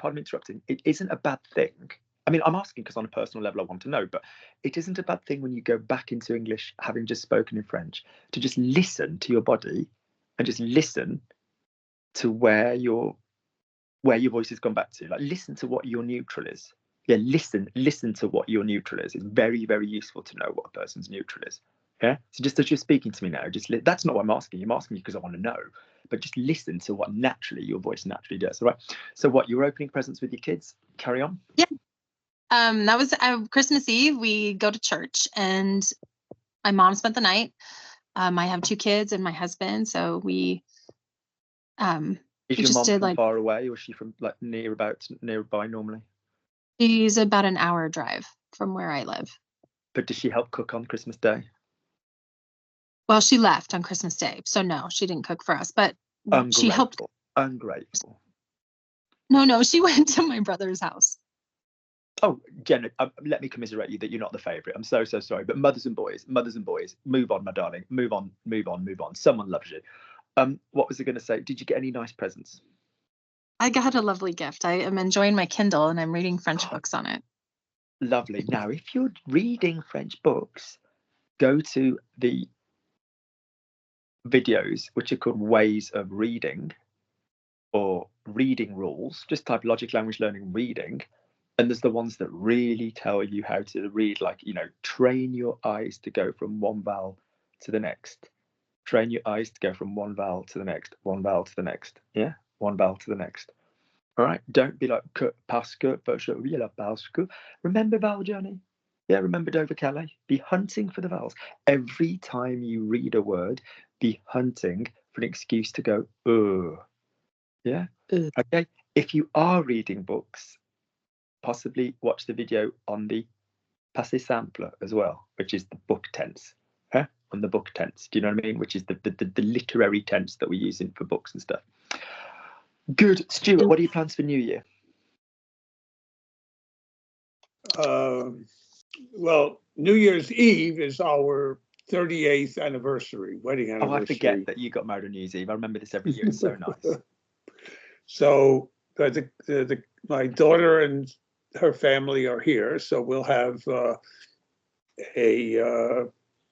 It isn't a bad thing. I mean, I'm asking because on a personal level I want to know, but it isn't a bad thing when you go back into English, having just spoken in French, to just listen to your body and just listen to where your voice has gone back to. Like, listen to what your neutral is. Yeah, listen to what your neutral is. It's very, very useful to know what a person's neutral is. Yeah. So just as you're speaking to me now, that's not what I'm asking. I'm asking you because I want to know. But just listen to what naturally your voice naturally does. All right. So what, you're opening presents with your kids? Carry on. Yeah. That was Christmas Eve. We go to church and my mom spent the night. I have 2 kids and my husband, so we is your mom from far away, or is she from like nearby normally? She's about an hour drive from where I live. But does she help cook on Christmas Day? Well, she left on Christmas Day, so no, she didn't cook for us, but she helped. Ungrateful. No, she went to my brother's house. Oh, Jenna, let me commiserate you that you're not the favourite. I'm so sorry, but mothers and boys, move on, my darling, move on. Someone loves you. What was I going to say? Did you get any nice presents? I got a lovely gift. I am enjoying my Kindle and I'm reading French books on it. Lovely. Now, if you're reading French books, go to the videos which are called Ways of Reading or Reading Rules. Just type Logic Language Learning Reading, And there's the ones that really tell you how to read, like, train your eyes to go from one vowel to the next. Train your eyes to go from one vowel to the next, one vowel to the next. Yeah, one vowel to the next. All right, don't be like parce que, parce que. Remember vowel journey? Yeah, remember Dover Calais? Be hunting for the vowels. Every time you read a word, be hunting for an excuse to go, yeah? Okay, if you are reading books, possibly watch the video on the passé simple as well, which is the book tense. On the book tense, do you know what I mean? Which is the literary tense that we use for books and stuff. Good. Stuart, what are your plans for New Year? Well, New Year's Eve is our 38th anniversary, wedding anniversary. Oh, I forget that you got married on New Year's Eve. I remember this every year. It's so nice. So my daughter and her family are here, so we'll have a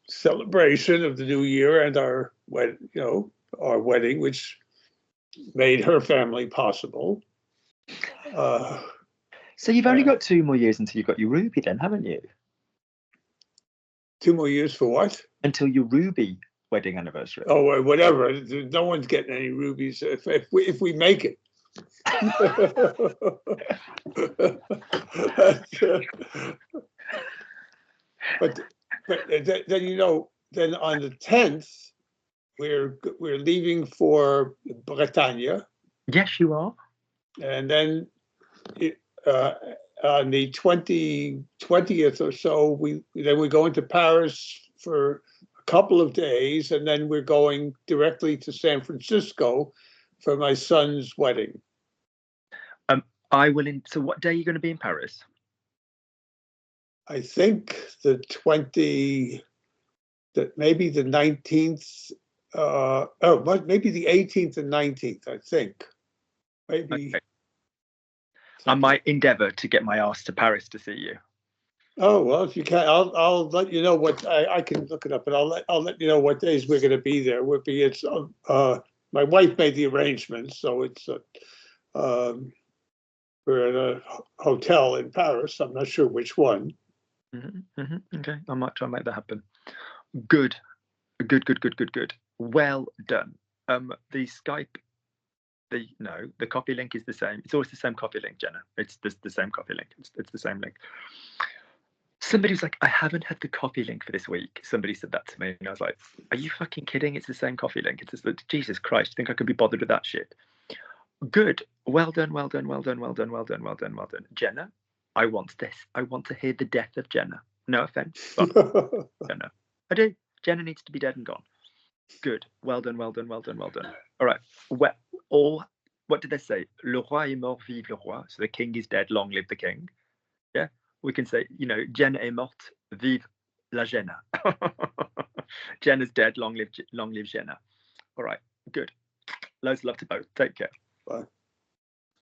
celebration of the new year and our wedding, which made her family possible. So you've only got 2 more years until you've got your Ruby then, haven't you? 2 more years for what? Until your Ruby wedding anniversary. Oh, whatever. No one's getting any rubies if we make it. But then on the 10th, we're leaving for Bretagne. Yes, you are. And then on the 20th or so, we're going to Paris for a couple of days, and then we're going directly to San Francisco for my son's wedding. So what day are you going to be in Paris? I think maybe the 19th, maybe the 18th and 19th, I think. Maybe. Okay. I might endeavour to get my ass to Paris to see you. Oh, well, if you can, I'll let you know what I can look it up, and I'll let you know what days we're going to be there. My wife made the arrangements, so it's we're at a hotel in Paris. I'm not sure which one. Okay, I might try and make that happen. Good. Well done. The Skype, the copy link is the same. It's always the same copy link, Jenna. It's the same copy link. It's the same link. Somebody's like, I haven't had the copy link for this week. Somebody said that to me, and I was like, are you fucking kidding? It's the same copy link. It's just, Jesus Christ, you think I could be bothered with that shit? Good. Well done. Jenna, I want this. I want to hear the death of Jenna. No offense, but Jenna. I do. Jenna needs to be dead and gone. Good. Well done. All right. What did they say? Le roi est mort, vive le roi. So the king is dead, long live the king. Yeah. We can say, Jenna est morte, vive la Jenna. Jenna's dead, long live Jenna. All right. Good. Loads of love to both. Take care. Bye.